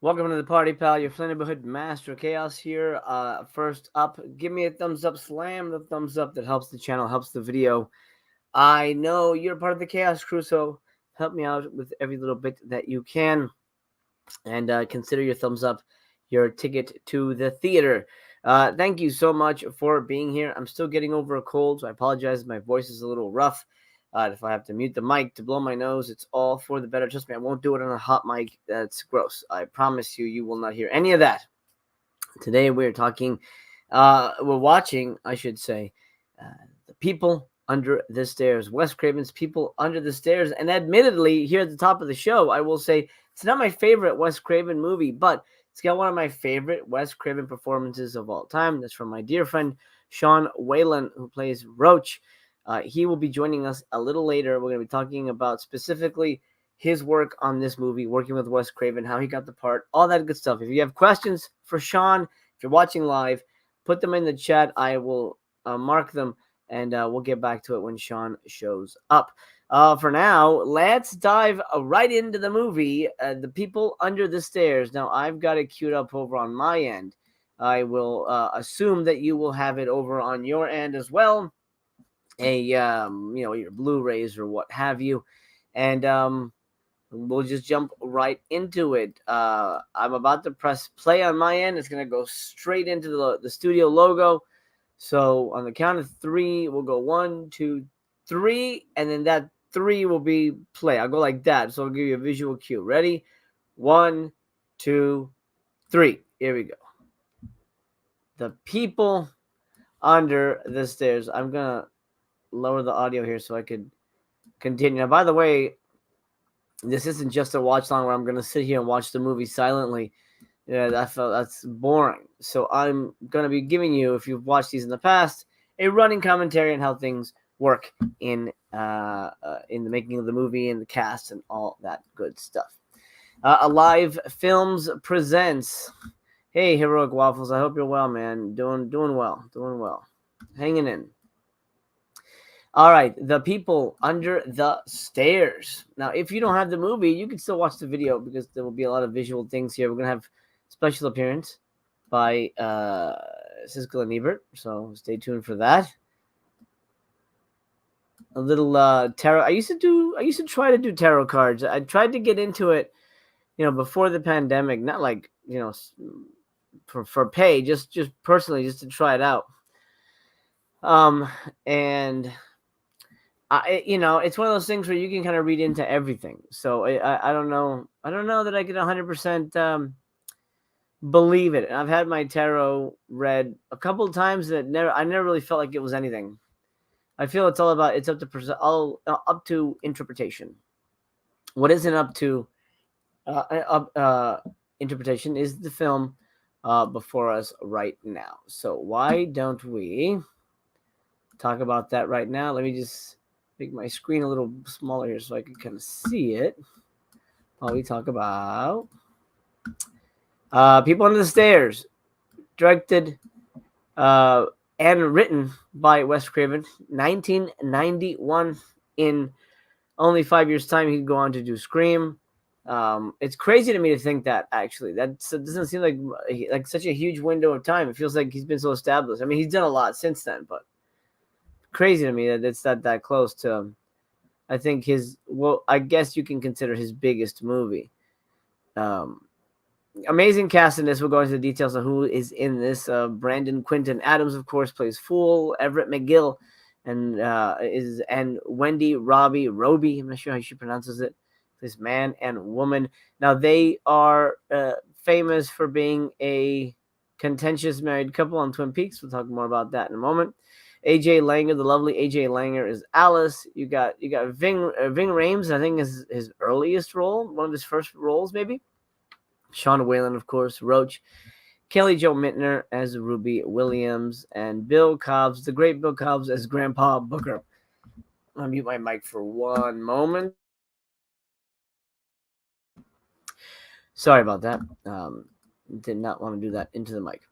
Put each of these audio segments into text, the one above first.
Welcome to the party, pal. Your friendly neighborhood master chaos here. First up, give me a thumbs up. Slam the thumbs up. That helps the channel, helps the video. I know you're part of the chaos crew, so help me out with every little bit that you can, and consider your thumbs up your ticket to the theater. Thank you so much for being here. I'm still getting over a cold, so I apologize if my voice is a little rough. If I have to mute the mic to blow my nose, it's all for the better. Trust me, I won't do it on a hot mic. That's gross. I promise you, you will not hear any of that. Today we're watching, I should say, The People Under the Stairs. Wes Craven's People Under the Stairs. And admittedly, here at the top of the show, I will say it's not my favorite Wes Craven movie, but it's got one of my favorite Wes Craven performances of all time. That's from my dear friend Sean Whalen, who plays Roach. He will be joining us a little later. We're going to be talking about specifically his work on this movie, working with Wes Craven, how he got the part, all that good stuff. If you have questions for Sean, if you're watching live, put them in the chat. I will mark them, and we'll get back to it when Sean shows up. For now, let's dive right into the movie, The People Under the Stairs. Now, I've got it queued up over on my end. I will assume that you will have it over on your end as well. Your Blu-rays or what have you, and we'll just jump right into it. I'm about to press play on my end. It's gonna go straight into the studio logo. So on the count of three, we'll go 1, 2, 3, and then that 3 will be play. I'll go like that, so I'll give you a visual cue. Ready? 1, 2, 3. Here we go. The People Under the Stairs. I'm gonna lower the audio here so I could continue. Now, by the way, this isn't just a watch long where I'm going to sit here and watch the movie silently. Yeah, that's boring. So I'm going to be giving you, if you've watched these in the past, a running commentary on how things work in the making of the movie and the cast and all that good stuff. Alive Films presents. Hey, Heroic Waffles. I hope you're well, man. Doing well. Hanging in. All right, The People Under the Stairs. Now, if you don't have the movie, you can still watch the video because there will be a lot of visual things here. We're going to have special appearance by Siskel and Ebert, so stay tuned for that. A little tarot. I used to try to do tarot cards. I tried to get into it, before the pandemic, not like, for pay, just personally, just to try it out. And it's one of those things where you can kind of read into everything. So I don't know. I don't know that I could 100% believe it. And I've had my tarot read a couple of times that I never really felt like it was anything. I feel it's up to interpretation. What isn't up to interpretation is the film before us right now. So why don't we talk about that right now? Let me just make my screen a little smaller here so I can kind of see it while we talk about People Under the Stairs, directed and written by Wes Craven, 1991. In only 5 years' time, he could go on to do Scream. It's crazy to me to think that, actually. That doesn't seem like such a huge window of time. It feels like he's been so established. I mean, he's done a lot since then, but crazy to me that it's that close to, I think I guess you can consider his biggest movie. Amazing cast in this. We'll go into the details of who is in this. Brandon Quinton Adams, of course, plays Fool. Everett McGill and Wendy Robbie, I'm not sure how she pronounces it, this man and woman. Now, they are famous for being a contentious married couple on Twin Peaks. We'll talk more about that in a moment. AJ Langer, the lovely AJ Langer, is Alice. You got Ving Rhames, I think, is his earliest role, one of his first roles, maybe. Sean Whalen, of course, Roach. Kelly Jo Mintner as Ruby Williams, and Bill Cobbs, the great Bill Cobbs, as Grandpa Booker. I'll mute my mic for one moment. Sorry about that. Did not want to do that into the mic.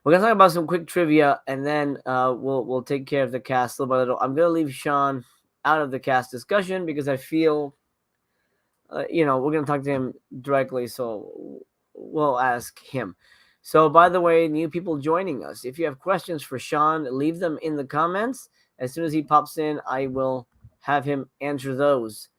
We're gonna talk about some quick trivia, and then we'll take care of the cast little by little. I'm gonna leave Sean out of the cast discussion because I feel we're going to talk to him directly, so we'll ask him. So, by the way, new people joining us, if you have questions for Sean, leave them in the comments. As soon as he pops in, I will have him answer those.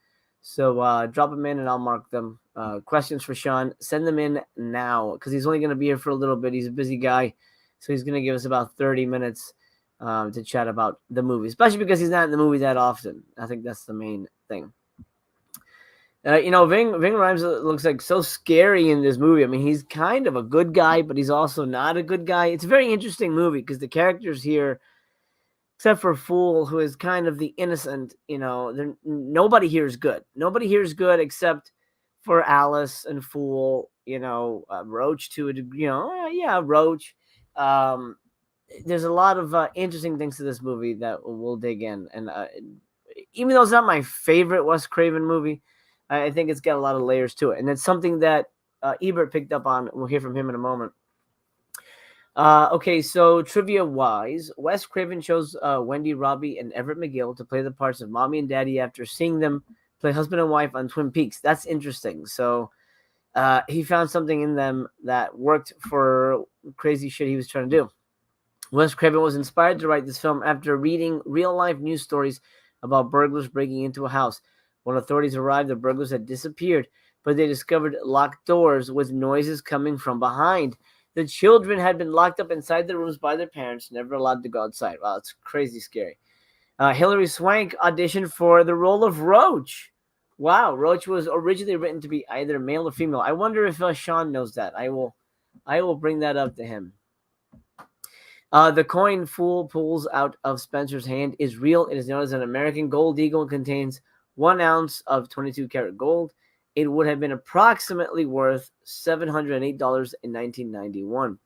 So, drop them in and I'll mark them. Questions for Sean, send them in now because he's only going to be here for a little bit. He's a busy guy, so he's going to give us about 30 minutes to chat about the movie, especially because he's not in the movie that often. I think that's the main thing. Ving Rhames looks like so scary in this movie. I mean, he's kind of a good guy, but he's also not a good guy. It's a very interesting movie because the characters here, except for Fool, who is kind of the innocent, nobody here is good. Nobody here is good except for Alice and Fool, Roach to a degree, Roach. There's a lot of interesting things to this movie that we'll dig in. And even though it's not my favorite Wes Craven movie, I think it's got a lot of layers to it. And it's something that Ebert picked up on. We'll hear from him in a moment. Okay, so trivia-wise, Wes Craven chose Wendy, Robbie, and Everett McGill to play the parts of Mommy and Daddy after seeing them play husband and wife on Twin Peaks. That's interesting. So he found something in them that worked for crazy shit he was trying to do. Wes Craven was inspired to write this film after reading real-life news stories about burglars breaking into a house. When authorities arrived, the burglars had disappeared, but they discovered locked doors with noises coming from behind. The children had been locked up inside their rooms by their parents, never allowed to go outside. Wow, it's crazy scary. Hilary Swank auditioned for the role of Roach. Wow, Roach was originally written to be either male or female. I wonder if Sean knows that. I will bring that up to him. The coin Fool pulls out of Spencer's hand is real. It is known as an American gold eagle and contains 1 ounce of 22 karat gold. It would have been approximately worth $708 in 1991.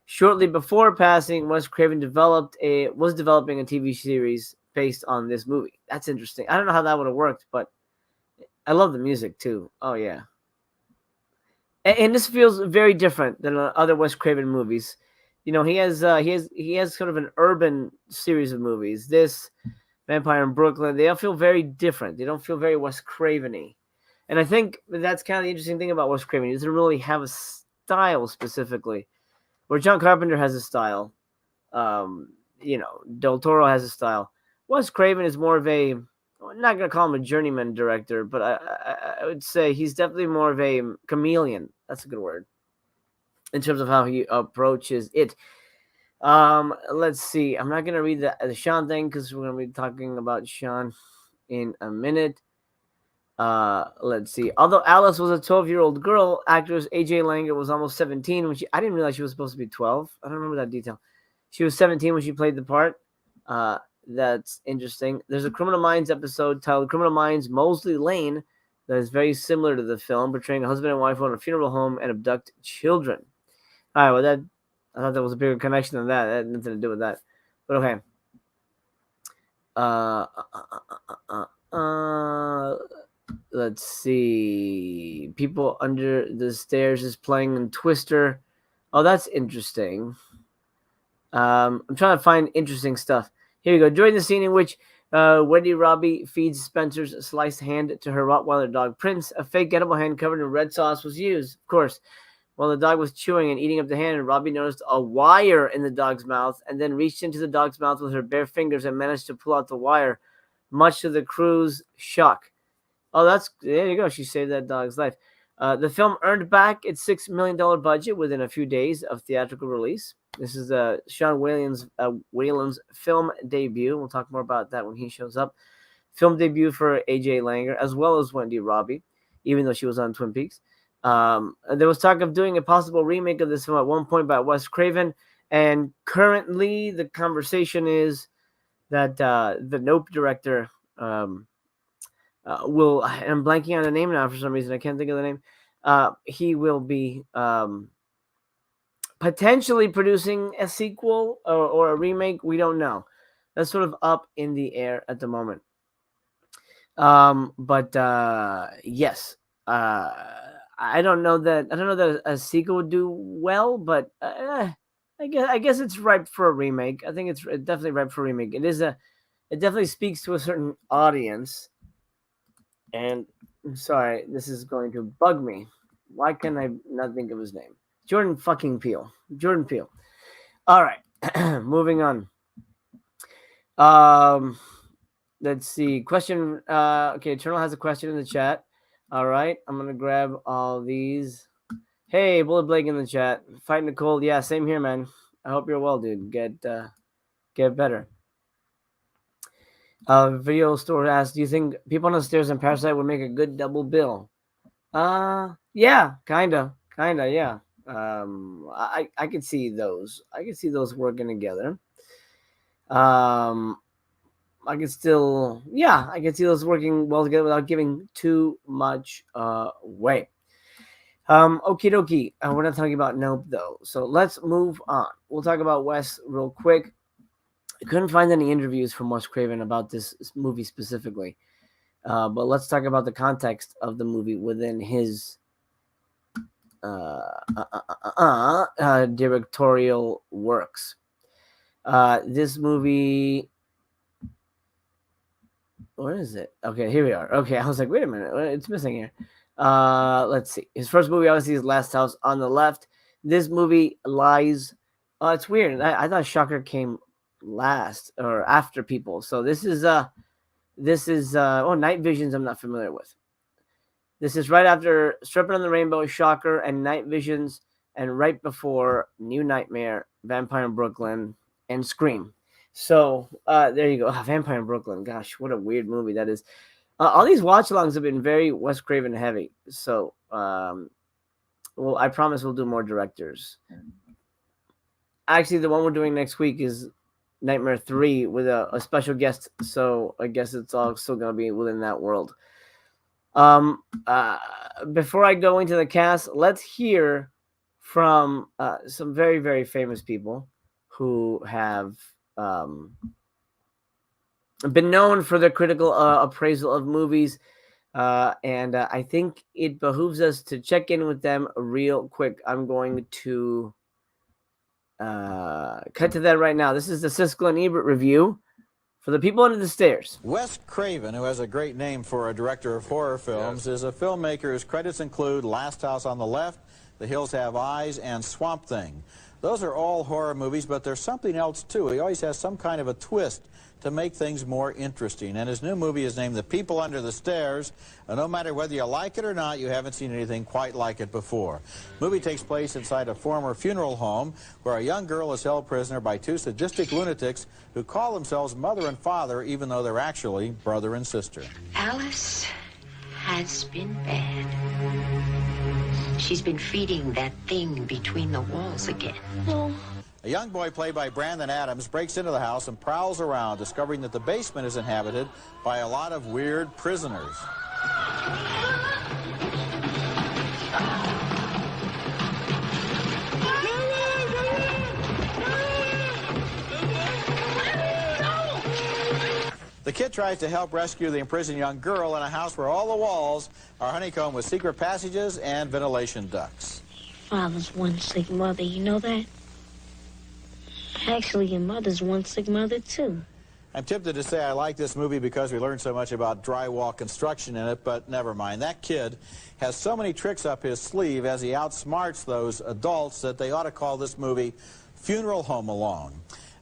Shortly before passing, Wes Craven was developing a TV series based on this movie. That's interesting. I don't know how that would have worked, but I love the music too. Oh yeah. And this feels very different than other Wes Craven movies. He has sort of an urban series of movies. This, Vampire in Brooklyn, they all feel very different. They don't feel very Wes Craven-y. And I think that's kind of the interesting thing about Wes Craven. He doesn't really have a style specifically. Where John Carpenter has a style. Del Toro has a style. Wes Craven is more of a, I'm not going to call him a journeyman director, but I would say he's definitely more of a chameleon. That's a good word. In terms of how he approaches it. Let's see. I'm not going to read the Sean thing because we're going to be talking about Sean in a minute. Let's see. Although Alice was a 12-year-old girl, actress AJ Langer was almost 17 when I didn't realize she was supposed to be 12. I don't remember that detail. She was 17 when she played the part. That's interesting. There's a Criminal Minds episode titled Criminal Minds Mosley Lane that is very similar to the film, portraying a husband and wife who own a funeral home and abduct children. All right, well, I thought there was a bigger connection than that. That had nothing to do with that. But okay. Let's see. People Under the Stairs is playing in Twister. Oh, that's interesting. I'm trying to find interesting stuff. Here we go. During the scene in which Wendy Robbie feeds Spencer's sliced hand to her Rottweiler dog Prince, a fake edible hand covered in red sauce was used. Of course. While the dog was chewing and eating up the hand, Robbie noticed a wire in the dog's mouth and then reached into the dog's mouth with her bare fingers and managed to pull out the wire, much to the crew's shock. Oh, there you go. She saved that dog's life. The film earned back its $6 million budget within a few days of theatrical release. This is Sean Whalen's film debut. We'll talk more about that when he shows up. Film debut for AJ Langer, as well as Wendy Robbie, even though she was on Twin Peaks. There was talk of doing a possible remake of this film at one point by Wes Craven, and currently the conversation is that the Nope director will, I'm blanking on the name now for some reason, I can't think of the name, he will be potentially producing a sequel or a remake. We don't know. That's sort of up in the air at the moment. But yes, I don't know that a sequel would do well, but I guess it's ripe for a remake. I think it's definitely ripe for a remake. It definitely speaks to a certain audience, And I'm sorry, this is going to bug me. Why can I not think of his name? Jordan fucking Peele. Jordan Peele. All right, moving on. Let's see. Question. Okay, Eternal has a question in the chat. All right, I'm gonna grab all these. Hey, Bullet Blake in the chat. Fighting the cold. Yeah, same here, man. I hope you're well, dude. Get better. Video store asks, do you think People on the Stairs and Parasite would make a good double bill? Yeah, kinda, yeah. I could see those. I could see those working together. I can still, yeah, I can see those working well together without giving too much away. Okie dokie. We're not talking about Nope though, so let's move on. We'll talk about Wes real quick. I couldn't find any interviews from Wes Craven about this movie specifically, but let's talk about the context of the movie within his directorial works. This movie, where is it? Okay, here we are. Okay, I was like, wait a minute, it's missing here. Let's see. His first movie, obviously, is Last House on the Left. This movie lies. It's weird. I thought Shocker came last or after People. So this is Night Visions. I'm not familiar with. This is right after Stripping on the Rainbow, Shocker, and Night Visions, and right before New Nightmare, Vampire in Brooklyn, and Scream. So there you go. Vampire in Brooklyn. Gosh, what a weird movie that is. All these watch-alongs have been very Wes Craven heavy. So, well, I promise we'll do more directors. Actually, the one we're doing next week is Nightmare 3 with a special guest. So I guess it's all still going to be within that world. Before I go into the cast, let's hear from some very, very famous people who have been known for their critical appraisal of movies. And I think it behooves us to check in with them real quick. I'm going to cut to that right now. This is the Siskel and Ebert review for The People Under the Stairs. Wes Craven, who has a great name for a director of horror films, is a filmmaker whose credits include Last House on the Left, The Hills Have Eyes, and Swamp Thing. Those are all horror movies, but there's something else, too. He always has some kind of a twist to make things more interesting. And his new movie is named The People Under the Stairs. And no matter whether you like it or not, you haven't seen anything quite like it before. The movie takes place inside a former funeral home where a young girl is held prisoner by two sadistic lunatics who call themselves mother and father, even though they're actually brother and sister. Alice has been bad. She's been feeding that thing between the walls again. No. A young boy played by Brandon Adams breaks into the house and prowls around, discovering that the basement is inhabited by a lot of weird prisoners. The kid tries to help rescue the imprisoned young girl in a house where all the walls are honeycombed with secret passages and ventilation ducts. Father's one sick mother, you know that? Actually, your mother's one sick mother, too. I'm tempted to say I like this movie because we learned so much about drywall construction in it, but never mind. That kid has so many tricks up his sleeve as he outsmarts those adults that they ought to call this movie Funeral Home Alone.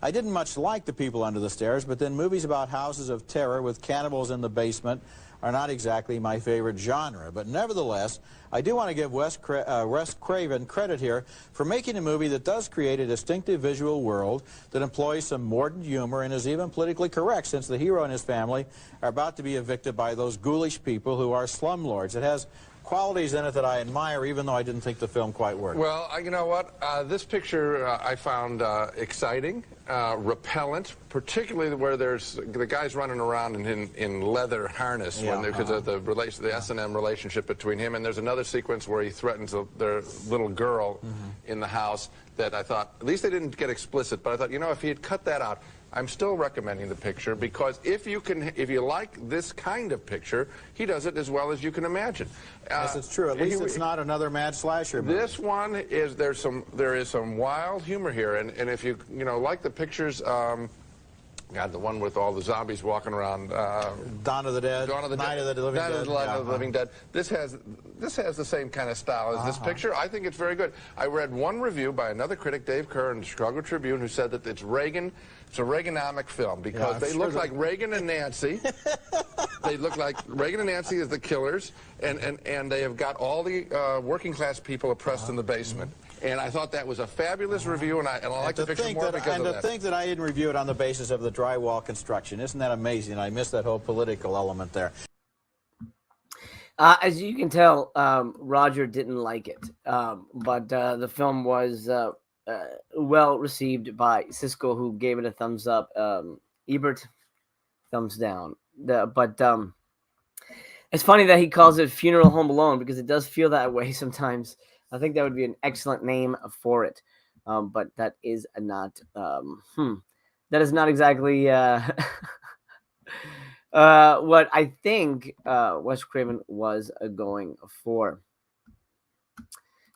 I didn't much like The People Under the Stairs, but then movies about houses of terror with cannibals in the basement are not exactly my favorite genre. But nevertheless, I do want to give Wes Craven credit here for making a movie that does create a distinctive visual world that employs some mordant humor and is even politically correct, since the hero and his family are about to be evicted by those ghoulish people who are slumlords. It has qualities in it that I admire, even though I didn't think the film quite worked. Well, you know what? This picture I found exciting, repellent, particularly where there's the guys running around in leather harness because of the S&M relationship between him. And there's another sequence where he threatens their little girl in the house that I thought, at least they didn't get explicit, but I thought, you know, if he had cut that out, I'm still recommending the picture, because if you like this kind of picture, he does it as well as you can imagine. Yes, it's true. At least it's not another mad slasher movie. This one is there is some wild humor here, and if you like the pictures God, the one with all the zombies walking around. Dawn of the Dead. Night of the Living Dead. This has the same kind of style as this picture. I think it's very good. I read one review by another critic, Dave Kerr, in the Chicago Tribune, who said that it's Reagan. It's a Reaganomic film because they look like Reagan and Nancy. They look like Reagan and Nancy as the killers, and they have got all the working class people oppressed in the basement. And I thought that was a fabulous review, and I like the picture more because of that. And to think that I didn't review it on the basis of the drywall construction. Isn't that amazing? I missed that whole political element there. As you can tell, Roger didn't like it, but the film was well received by Siskel, who gave it a thumbs up. Ebert, thumbs down. It's funny that he calls it Funeral Home Alone because it does feel that way sometimes. I think that would be an excellent name for it, but that is not. That is not exactly what I think Wes Craven was going for.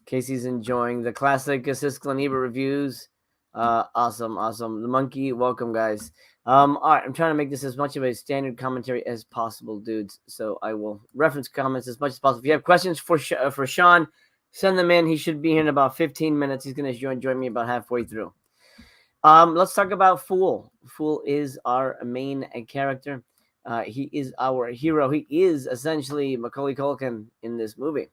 Casey's enjoying the classic Siskel and Ebert reviews. Awesome. The Monkey, welcome, guys. All right, I'm trying to make this as much of a standard commentary as possible, dudes. So I will reference comments as much as possible. If you have questions for Sean, send them in. He should be here in about 15 minutes. He's going to join me about halfway through. Let's talk about Fool. Fool is our main character. He is our hero. He is essentially Macaulay Culkin in this movie.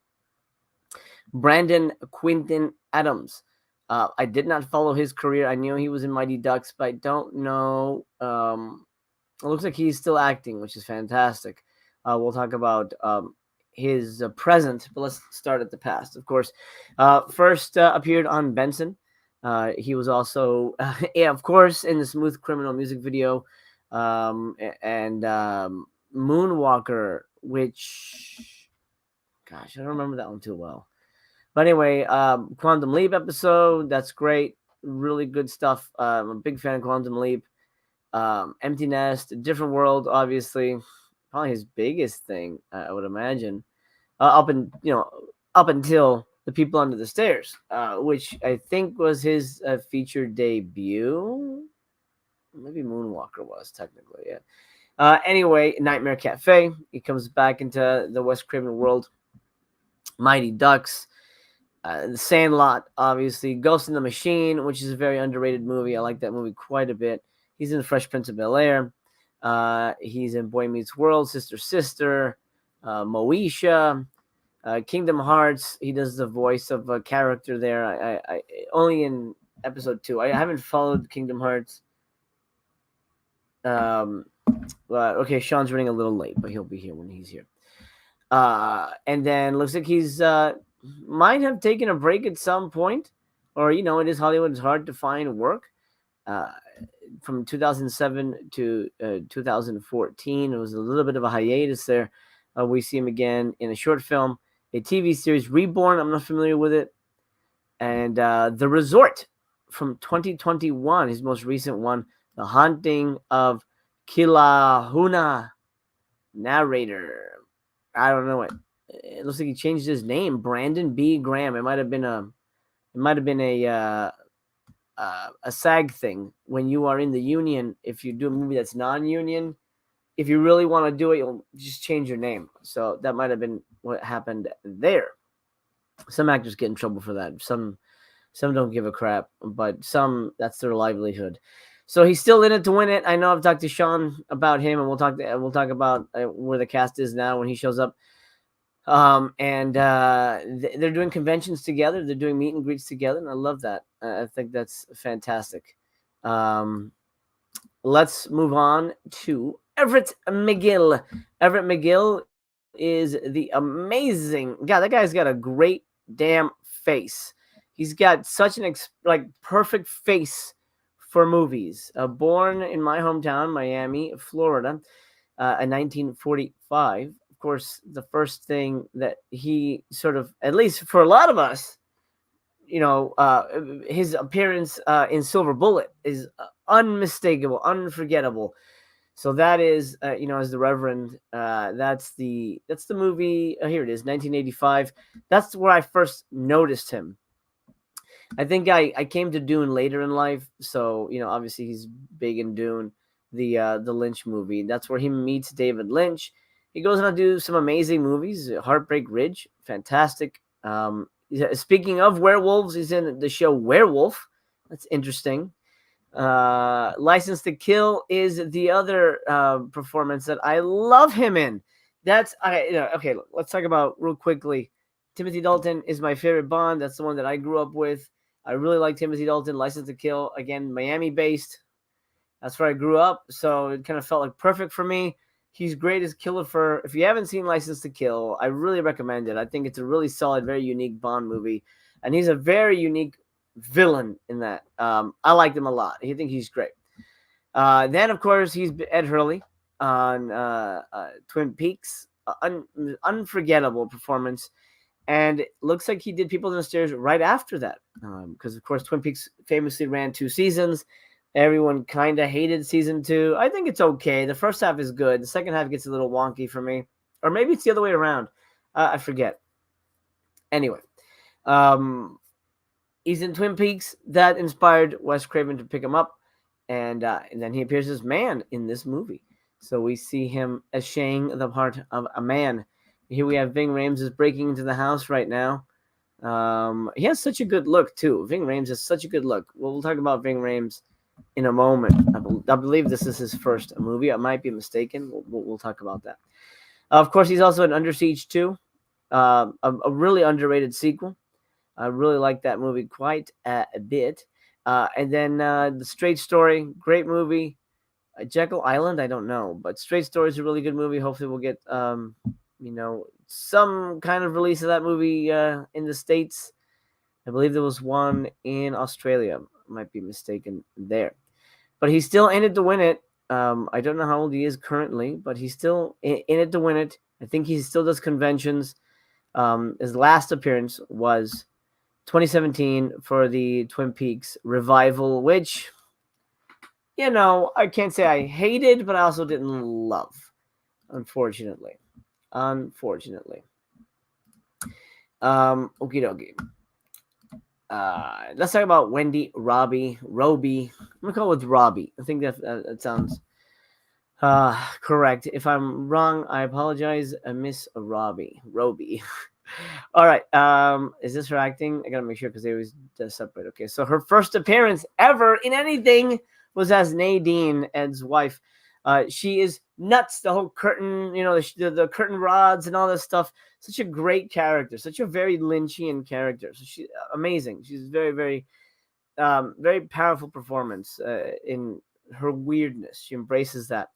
Brandon Quintin Adams. I did not follow his career. I knew he was in Mighty Ducks, but I don't know. It looks like he's still acting, which is fantastic. We'll talk about his present, but let's start at the past. Of course, first appeared on Benson. He was also, of course, in the Smooth Criminal music video, and Moonwalker, which, gosh, I don't remember that one too well. But anyway, Quantum Leap episode, that's great. Really good stuff. I'm a big fan of Quantum Leap. Empty Nest, Different World, obviously, probably his biggest thing, I would imagine. Up until The People Under the Stairs, which I think was his feature debut. Maybe Moonwalker was technically, yeah. Anyway, Nightmare Cafe. He comes back into the Wes Craven world. Mighty Ducks. The Sandlot, obviously. Ghost in the Machine, which is a very underrated movie. I like that movie quite a bit. He's in The Fresh Prince of Bel-Air. He's in Boy Meets World, Sister, Moesha, Kingdom Hearts. He does the voice of a character there. I only in episode 2. I haven't followed Kingdom Hearts. Okay, Sean's running a little late, but he'll be here when he's here. And then looks like he's might have taken a break at some point, or it is Hollywood. It's hard to find work. From 2007 to 2014, it was a little bit of a hiatus there. We see him again in a short film, a TV series, Reborn. I'm not familiar with it. And The Resort from 2021, his most recent one, The Haunting of Kilahuna. Narrator, I don't know it. It looks like he changed his name, Brandon B. Graham. It might have been a SAG thing. When you are in the union, if you do a movie that's non-union, if you really want to do it, you'll just change your name. So that might have been what happened there. Some actors get in trouble for that. Some don't give a crap, but some, that's their livelihood. So he's still in it to win it. I know I've talked to Sean about him, and we'll talk about where the cast is now when he shows up. And they're doing conventions together. They're doing meet and greets together, and I love that. I think that's fantastic. Let's move on to Everett McGill. Everett McGill is the amazing guy. That guy's got a great damn face. He's got such an perfect face for movies. Born in my hometown, Miami, Florida, in 1945. Of course, the first thing that he sort of, at least for a lot of us, his appearance in Silver Bullet is unmistakable, unforgettable. So that is, as the Reverend, that's the movie. Here it is, 1985. That's where I first noticed him. I think I came to Dune later in life. So, obviously he's big in Dune. the Lynch movie. That's where he meets David Lynch. He goes on to do some amazing movies. Heartbreak Ridge, fantastic. Speaking of werewolves, he's in the show Werewolf. That's interesting. License to Kill is the other performance that I love him in. Okay. Let's talk about real quickly. Timothy Dalton is my favorite Bond. That's the one that I grew up with. I really like Timothy Dalton. License to Kill, again, Miami based. That's where I grew up, so it kind of felt like perfect for me. He's great as Killer Fur. If you haven't seen License to Kill, I really recommend it. I think it's a really solid, very unique Bond movie, and he's a very unique villain in that. I liked him a lot. I think he's great. Then, of course, he's Ed Hurley on Twin Peaks. Unforgettable performance. And it looks like he did People in the Stairs right after that. Because, of course, Twin Peaks famously ran 2 seasons. Everyone kind of hated season 2. I think it's okay. The first half is good. The second half gets a little wonky for me. Or maybe it's the other way around. I forget. Anyway. He's in Twin Peaks. That inspired Wes Craven to pick him up. And then he appears as Man in this movie. So we see him eschewing the part of a man. Here we have Ving Rhames is breaking into the house right now. He has such a good look, too. Ving Rhames has such a good look. We'll talk about Ving Rhames in a moment. I believe this is his first movie. I might be mistaken. We'll talk about that. Of course, he's also in Under Siege 2, a really underrated sequel. I really like that movie quite a bit. And then The Straight Story, great movie. Jekyll Island, I don't know, but Straight Story is a really good movie. Hopefully, we'll get some kind of release of that movie in the States. I believe there was one in Australia. I might be mistaken there. But he's still in it to win it. I don't know how old he is currently, but he's still in it to win it. I think he still does conventions. His last appearance was 2017 for the Twin Peaks revival, which, I can't say I hated, but I also didn't love, unfortunately. Okie dokie. Let's talk about Wendy Robbie. I'm gonna call it Robbie. I think that sounds correct. If I'm wrong, I apologize. Miss Robbie. All right. Is this her acting? I gotta make sure because they always separate. Okay, so her first appearance ever in anything was as Nadine, Ed's wife. She is nuts. The whole curtain, the curtain rods and all this stuff. Such a great character. Such a very Lynchian character. So she's amazing. She's very, very, very powerful performance in her weirdness. She embraces that.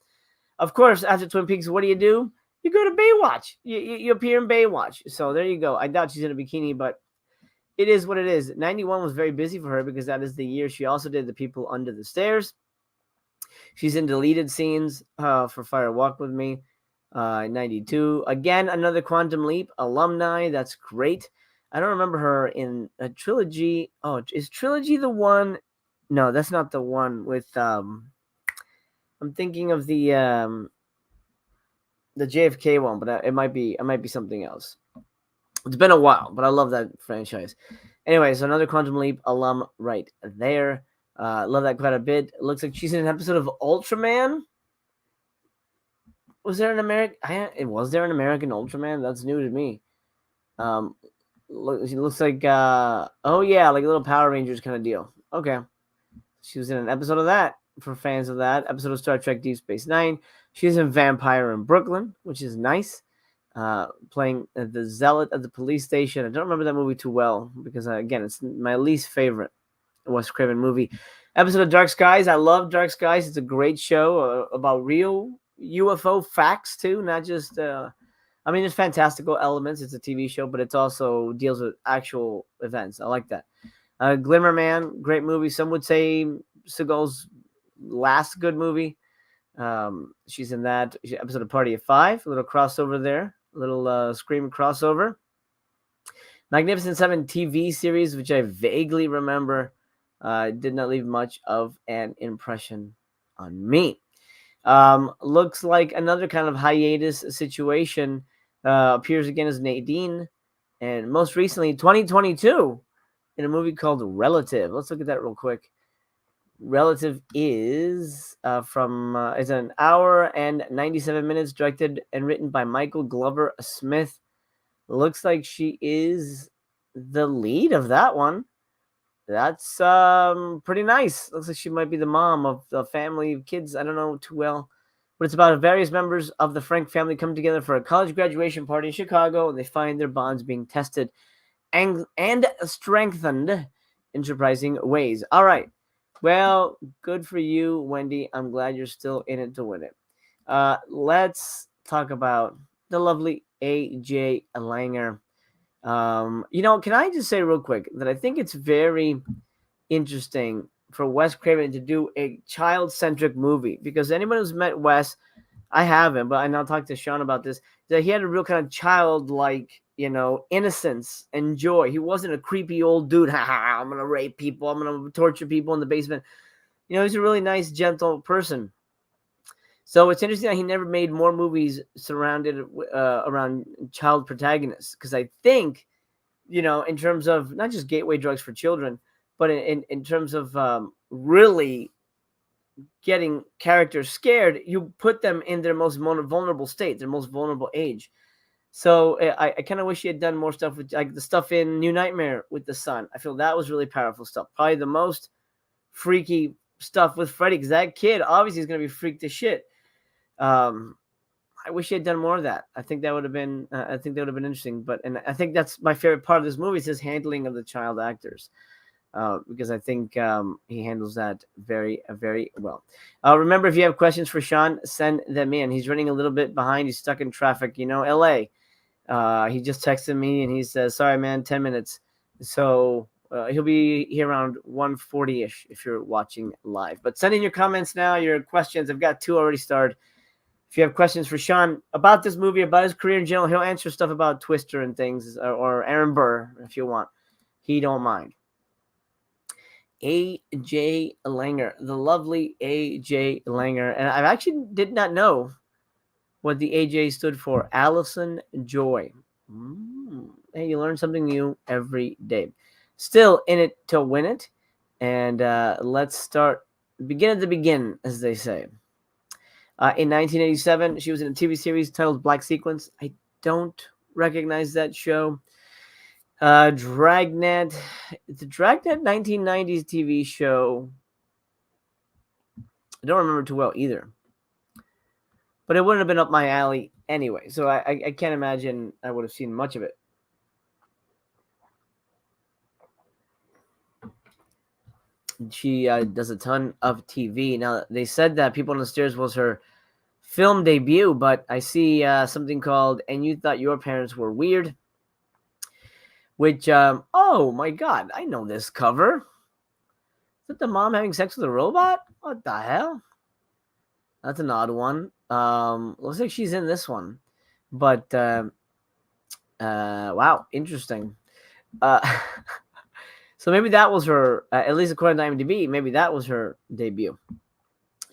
Of course, after Twin Peaks, what do? You go to Baywatch. You appear in Baywatch. So there you go. I doubt she's in a bikini, but it is what it is. 91 was very busy for her because that is the year she also did The People Under the Stairs. She's in deleted scenes for Fire Walk With Me. 92. Again, another Quantum Leap alumni. That's great. I don't remember her in a Trilogy. Oh, is Trilogy the one? No, that's not the one with I'm thinking of the JFK one, but it might be something else. It's been a while, but I love that franchise. Anyway, so another Quantum Leap alum right there. Love that quite a bit. It looks like she's in an episode of Ultraman. Was there an American Ultraman? That's new to me. She looks like like a little Power Rangers kind of deal. Okay. She was in an episode of that for fans of that. Episode of Star Trek Deep Space Nine. She's in Vampire in Brooklyn, which is nice. Playing the zealot at the police station. I don't remember that movie too well because, again, it's my least favorite Wes Craven movie. Episode of Dark Skies. I love Dark Skies. It's a great show about real UFO facts too, not just there's fantastical elements. It's a TV show, but it also deals with actual events. I like that. Glimmer Man, great movie. Some would say Seagal's last good movie. She's in that episode of Party of Five. A little crossover there. A little Scream crossover. Magnificent Seven TV series, which I vaguely remember, did not leave much of an impression on me. Looks like another kind of hiatus situation. Appears again as Nadine, and most recently 2022 in a movie called Relative. Let's look at that real quick. Relative is is an hour and 97 minutes, directed and written by Michael Glover Smith. Looks like she is the lead of that one. That's pretty nice. Looks like she might be the mom of the family of kids. I don't know too well, but it's about various members of the Frank family come together for a college graduation party in Chicago, and they find their bonds being tested and strengthened in surprising ways. All right. Well, good for you, Wendy. I'm glad you're still in it to win it. Let's talk about the lovely AJ Langer. Can I just say real quick that I think it's very interesting for Wes Craven to do a child-centric movie, because anyone who's met Wes, I haven't, but I'll talk to Sean about this, that he had a real kind of childlike, innocence and joy. He wasn't a creepy old dude. I'm going to rape people. I'm going to torture people in the basement. He's a really nice, gentle person. So it's interesting that he never made more movies surrounded around child protagonists, because I think, in terms of not just gateway drugs for children, but in terms of really getting characters scared, you put them in their most vulnerable state, their most vulnerable age. So I kind of wish he had done more stuff with, like, the stuff in New Nightmare with the son. I feel that was really powerful stuff. Probably the most freaky stuff with Freddy, because that kid obviously is going to be freaked to shit. I wish he had done more of that. I think that would have been. Interesting. And I think that's my favorite part of this movie is his handling of the child actors, because I think he handles that very, very well. Remember, if you have questions for Sean, send them in. He's running a little bit behind. He's stuck in traffic. LA. He just texted me and he says, "Sorry, man, 10 minutes." So he'll be here around 1:40-ish if you're watching live. But send in your comments now, your questions. I've got 2 already started. If you have questions for Sean about this movie, about his career in general, he'll answer stuff about Twister and things, or Aaron Burr if you want. He don't mind. AJ Langer, the lovely AJ Langer. And I actually did not know what the AJ stood for. Allison Joy. Hey, you learn something new every day. Still in it to win it. And let's begin at the begin, as they say. In 1987, she was in a TV series titled Black Sequence. I don't recognize that show. Dragnet. The Dragnet 1990s TV show. I don't remember too well either. But it wouldn't have been up my alley anyway. So I can't imagine I would have seen much of it. She does a ton of TV. Now, they said that People on the Stairs was her film debut, but I see something called And You Thought Your Parents Were Weird, which, oh my God, I know this cover. Is that the mom having sex with a robot? What the hell? That's an odd one. Looks like she's in this one, but wow, interesting. So maybe that was her, at least according to IMDb, maybe that was her debut.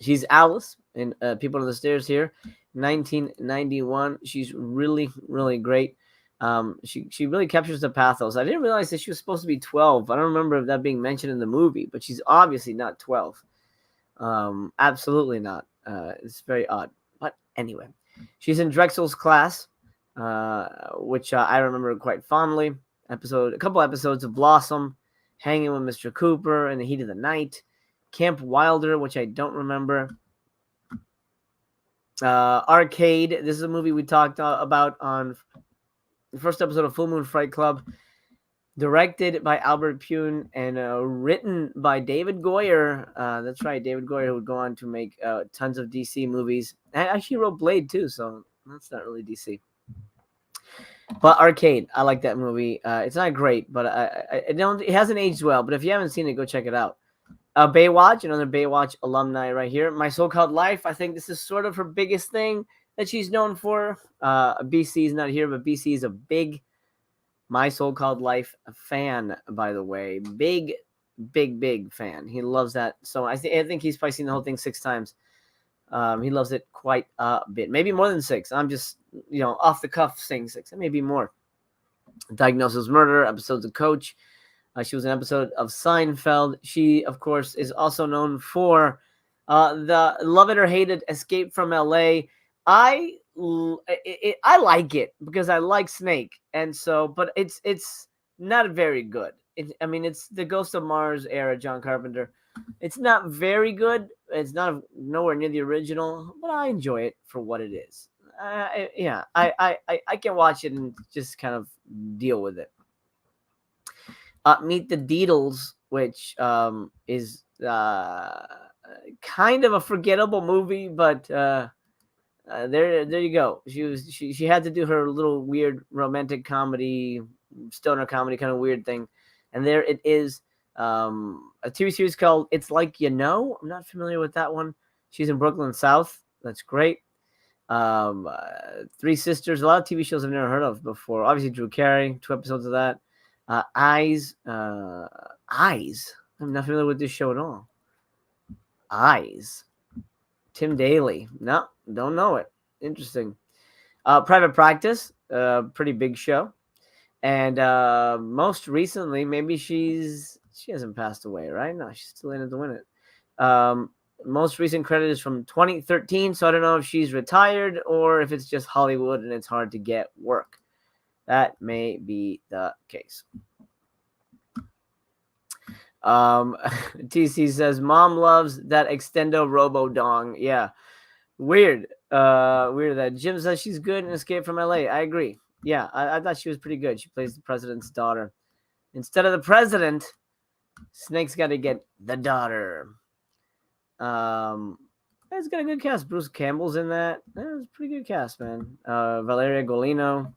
She's Alice in People on the Stairs here, 1991. She's really, really great. She really captures the pathos. I didn't realize that she was supposed to be 12. I don't remember that being mentioned in the movie, but she's obviously not 12. Absolutely not. It's very odd. But anyway, she's in Drexel's Class, which I remember quite fondly. A couple episodes of Blossom, Hanging with Mr. Cooper, In the Heat of the Night, Camp Wilder, which I don't remember. Arcade. This is a movie we talked about on the first episode of Full Moon Fright Club. Directed by Albert Pune and written by David Goyer. That's right, David Goyer, who would go on to make tons of DC movies. And actually wrote Blade too, so that's not really DC. But Arcade, I like that movie. It's not great, but it hasn't aged well. But if you haven't seen it, go check it out. Baywatch, another Baywatch alumni right here. My So-Called Life, I think this is sort of her biggest thing that she's known for. BC is not here, but BC is a big My So-Called Life fan, by the way. Big fan. He loves that. So I think he's probably seen the whole thing 6 times. He loves it quite a bit. Maybe more than 6. I'm just, off the cuff saying 6. Maybe more. Diagnosis Murder, episodes of Coach. She was an episode of Seinfeld. She, of course, is also known for the Love It or Hate It, Escape from L.A. I like it because I like Snake, and so, but it's not very good. I mean, it's the Ghost of Mars era, John Carpenter. It's not very good. It's not nowhere near the original, but I enjoy it for what it is. I can watch it and just kind of deal with it. Meet the Deedles, which is kind of a forgettable movie, but there you go. She had to do her little weird romantic comedy, stoner comedy kind of weird thing, and there it is. A TV series called It's Like You Know. I'm not familiar with that one. She's in Brooklyn South. That's great. Three Sisters. A lot of TV shows I've never heard of before. Obviously, Drew Carey. 2 episodes of that. Eyes. Eyes. I'm not familiar with this show at all. Eyes. Tim Daly. No, don't know it. Interesting. Private Practice. Pretty big show. And most recently, maybe she hasn't passed away, right? No, she's still in it to win it. Most recent credit is from 2013, so I don't know if she's retired or if it's just Hollywood and it's hard to get work. That may be the case. TC says, Mom loves that Extendo Robo Dong. Yeah. Weird. Weird that Jim says she's good in Escape from LA. I agree. Yeah, I thought she was pretty good. She plays the president's daughter. Instead of the president, Snake's got to get the daughter. It's got a good cast. Bruce Campbell's in that. That was a pretty good cast, man. Valeria Golino.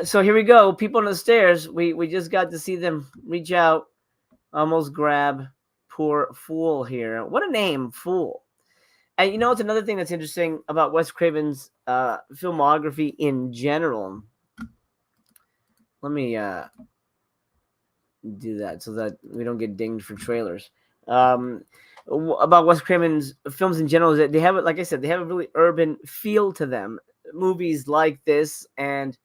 So here we go. People on the stairs. We just got to see them reach out, almost grab poor Fool here. What a name, Fool. And you know, it's another thing that's interesting about Wes Craven's filmography in general. Let me do that so that we don't get dinged for trailers. About Wes Craven's films in general is that they have, like I said, they have a really urban feel to them. Movies like this and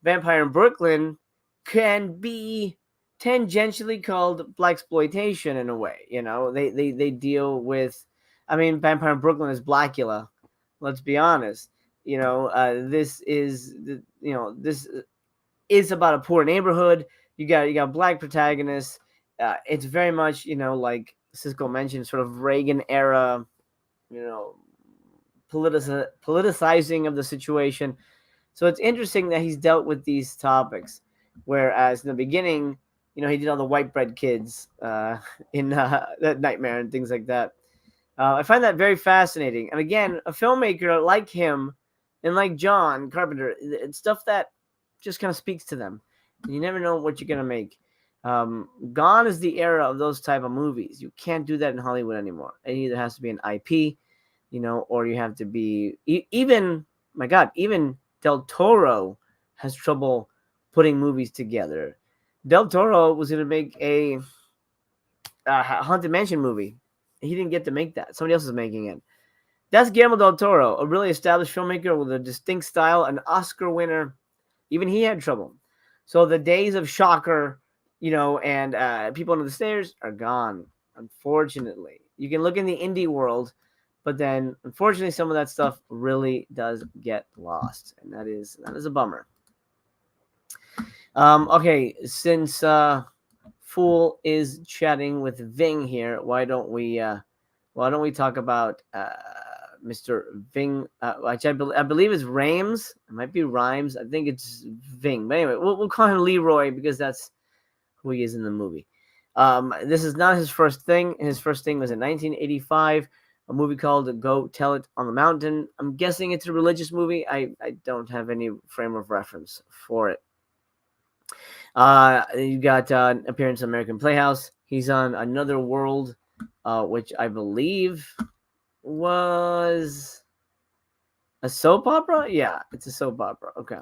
Vampire in Brooklyn can be tangentially called blaxploitation in a way. You know, they deal with. I mean, Vampire in Brooklyn is Blackula. Let's be honest. You know, this is about a poor neighborhood. You got black protagonists. It's very much, you know, like Cisco mentioned, sort of Reagan era, you know, politicizing of the situation. So it's interesting that he's dealt with these topics, whereas in the beginning, you know, he did all the white bread kids in that Nightmare and things like that. I find that very fascinating. And again, a filmmaker like him and like John Carpenter, it's stuff that just kind of speaks to them. You never know what you're going to make. Gone is the era of those type of movies. You can't do that in Hollywood anymore. It either has to be an IP, you know, or you have to be even Del Toro has trouble putting movies together. Del Toro was going to make a Haunted Mansion movie. He didn't get to make that. Somebody else is making it. That's Guillermo del Toro, a really established filmmaker with a distinct style, an Oscar winner. Even he had trouble. So the days of Shocker, you know, and People Under the Stairs are gone, unfortunately. You can look in the indie world, but then, unfortunately, some of that stuff really does get lost, and that is a bummer. Okay, since Fool is chatting with Ving here, why don't we talk about Mr. Ving, which I believe is Rames. It might be Rhymes. I think it's Ving. But anyway, we'll call him Leroy because that's who he is in the movie. This is not his first thing. His first thing was in 1985, a movie called Go Tell It on the Mountain. I'm guessing it's a religious movie. I don't have any frame of reference for it. You got an appearance on American Playhouse. He's on Another World, which I believe was a soap opera. Yeah, it's a soap opera. Okay.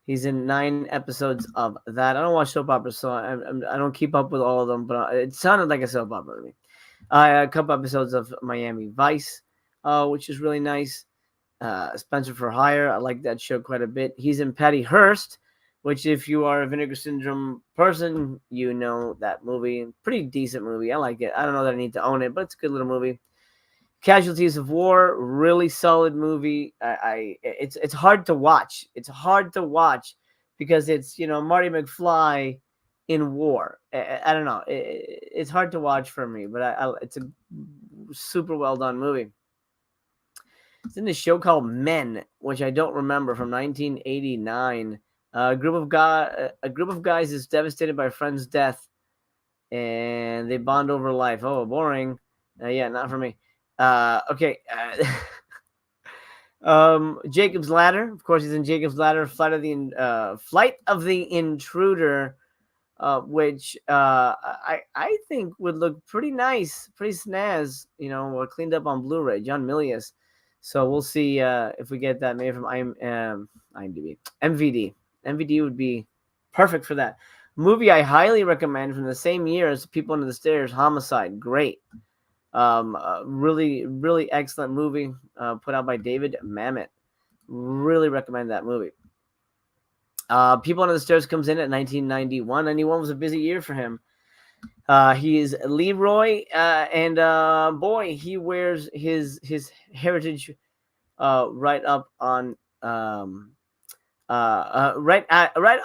He's in 9 episodes of that. I don't watch soap operas, so I don't keep up with all of them, but it sounded like a soap opera to me. A couple episodes of Miami Vice, which is really nice. Spencer for Hire. I like that show quite a bit. He's in Patty Hearst, which if you are a Vinegar Syndrome person, you know that movie. Pretty decent movie. I like it. I don't know that I need to own it, but it's a good little movie. Casualties of War, really solid movie. It's hard to watch. It's hard to watch because it's, Marty McFly in war. I don't know. It's hard to watch for me, but it's a super well done movie. It's in this show called Men, which I don't remember, from 1989. A group of guys is devastated by a friend's death, and they bond over life. Oh, boring. Yeah, not for me. Okay. Jacob's Ladder. Of course, he's in Jacob's Ladder. Flight of the Intruder, which I think would look pretty nice, pretty snaz. Cleaned up on Blu-ray. John Milius. So we'll see if we get that made from IMDb. MVD. MVD would be perfect for that. Movie I highly recommend from the same year as People Under the Stairs, Homicide. Great. Really, really excellent movie put out by David Mamet. Really recommend that movie. People Under the Stairs comes in at 1991. 91 was a busy year for him. He is Leroy, and boy, he wears his heritage right up on right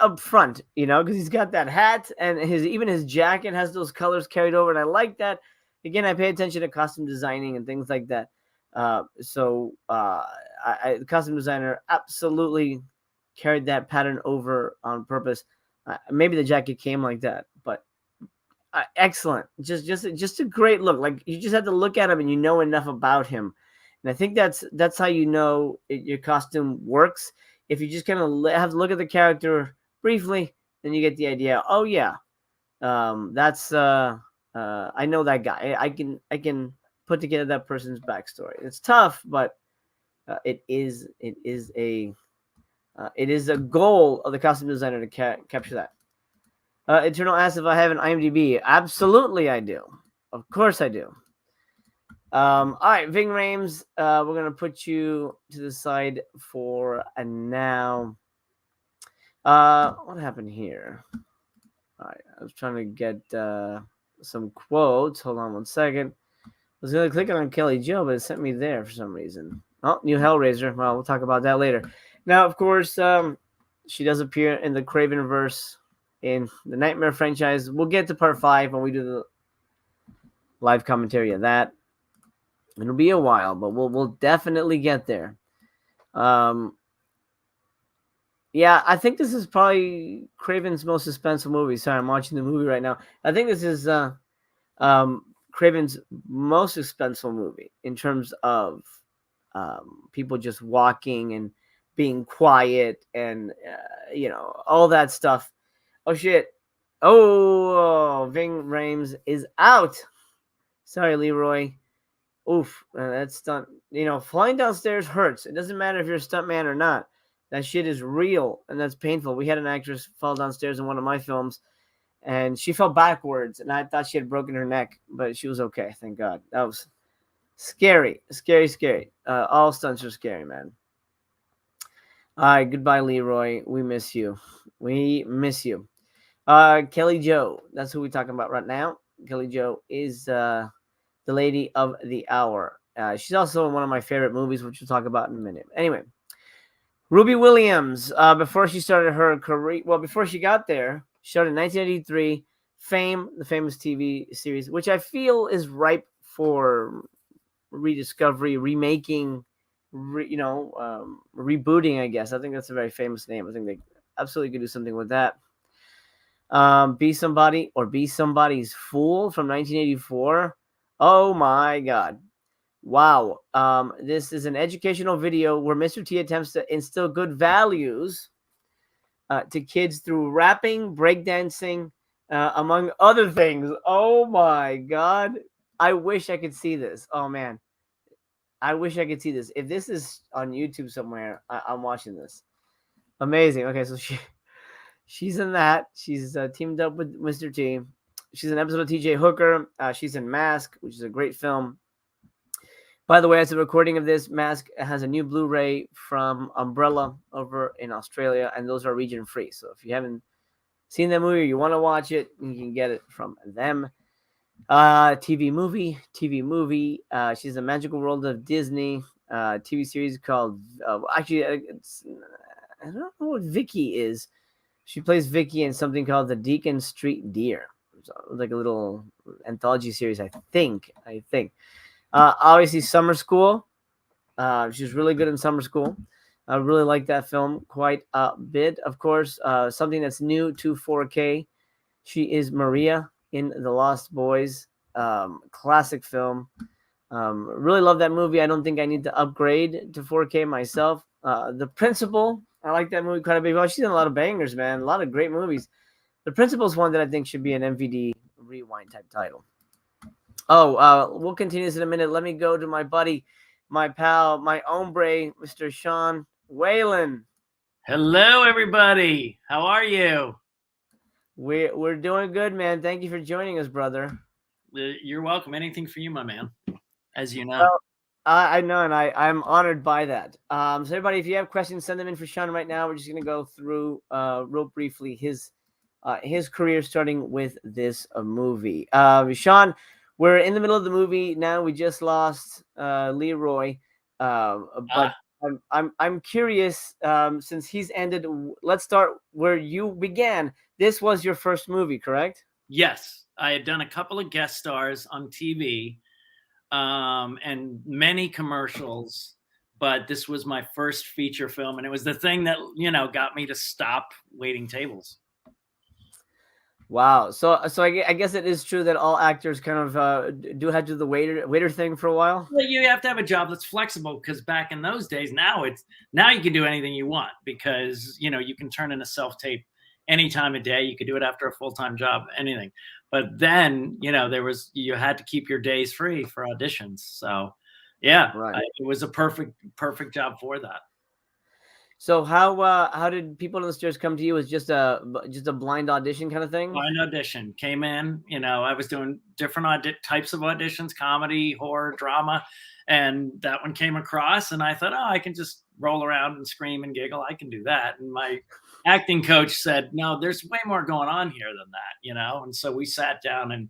up front, because he's got that hat, and his jacket has those colors carried over, and I like that. Again, I pay attention to costume designing and things like that. So the costume designer absolutely carried that pattern over on purpose. Maybe the jacket came like that, but excellent. Just a great look. Like, you just have to look at him and you know enough about him. And I think that's how you know your costume works. If you just kind of have to look at the character briefly, then you get the idea. Oh yeah, that's I know that guy. I can put together that person's backstory. It's tough, but it is a goal of the costume designer to capture that. Eternal asks if I have an IMDb. Absolutely, I do. Of course, I do. All right, Ving Rhames, we're gonna put you to the side for now. What happened here? All right, I was trying to get some quotes. Hold on one second. I was gonna click on Kelly Joe, but it sent me there for some reason. Oh, new Hellraiser. Well, we'll talk about that later. Now, of course, she does appear in the Cravenverse in the Nightmare franchise. We'll get to part 5 when we do the live commentary of that. It'll be a while, but we'll definitely get there. Yeah, I think this is probably Craven's most suspenseful movie. Sorry, I'm watching the movie right now. I think this is Craven's most suspenseful movie in terms of people just walking and being quiet and all that stuff. Oh shit! Oh, Ving Rhames is out. Sorry, Leroy. Oof, that's stunt. Flying downstairs hurts. It doesn't matter if you're a stuntman or not. That shit is real, and that's painful. We had an actress fall downstairs in one of my films, and she fell backwards, and I thought she had broken her neck, but she was okay, thank God. That was scary, scary, scary. All stunts are scary, man. All right, goodbye, Leroy. We miss you. We miss you. Kelly Joe, that's who we're talking about right now. Kelly Joe is the lady of the hour. She's also in one of my favorite movies, which we'll talk about in a minute. Anyway, Ruby Williams, before she started her career, before she got there, she started in 1983, Fame, the famous TV series, which I feel is ripe for rediscovery, remaking, rebooting, I guess. I think that's a very famous name. I think they absolutely could do something with that. Be Somebody or Be Somebody's Fool from 1984. Oh my God. Wow. This is an educational video where Mr. T attempts to instill good values to kids through rapping, breakdancing, among other things. Oh my God. I wish I could see this. Oh man. I wish I could see this. If this is on YouTube somewhere, I'm watching this. Amazing. Okay, so she's in that. She's teamed up with Mr. T. She's in an episode of TJ Hooker. She's in Mask, which is a great film. By the way, as a recording of this, Mask has a new Blu-ray from Umbrella over in Australia, and those are region free. So if you haven't seen that movie or you want to watch it, you can get it from them. TV movie. She's the Magical World of Disney. TV series called it's I don't know what Vicky is. She plays Vicky in something called The Deacon Street Deer. It's like a little anthology series, I think. Obviously, Summer School. She's really good in Summer School. I really like that film quite a bit. Of course, something that's new to 4K. She is Maria in The Lost Boys. Classic film. Really love that movie. I don't think I need to upgrade to 4K myself. The Principal. I like that movie quite a bit. Well, she's in a lot of bangers, man. A lot of great movies. The Principal is one that I think should be an MVD rewind type title. We'll continue this in a minute. Let me go to my buddy, my pal, my hombre, Mr. Sean Whalen. Hello, everybody. How are you? We're doing good, man. Thank you for joining us, brother. You're welcome. Anything for you, my man, as you know. Well, I know, and I'm honored by that. So everybody, if you have questions, send them in for Sean right now. We're just going to go through real briefly his career, starting with this movie. Sean, we're in the middle of the movie now. We just lost Leroy, but I'm curious. Since he's ended, let's start where you began. This was your first movie, correct? Yes, I had done a couple of guest stars on TV, and many commercials, but this was my first feature film, and it was the thing that got me to stop waiting tables. Wow. So I guess it is true that all actors kind of do have to do the waiter thing for a while. Well, you have to have a job that's flexible, because back in those days, now you can do anything you want, because you can turn in a self-tape any time of day. You could do it after a full-time job, anything. But then you had to keep your days free for auditions. So yeah, right. It was a perfect job for that. So how did People in the Stairs come to you? Was just a blind audition kind of thing? Blind audition. Came in, I was doing different types of auditions, comedy, horror, drama, and that one came across, and I thought, I can just roll around and scream and giggle. I can do that. And my acting coach said, no, there's way more going on here than that, And so we sat down and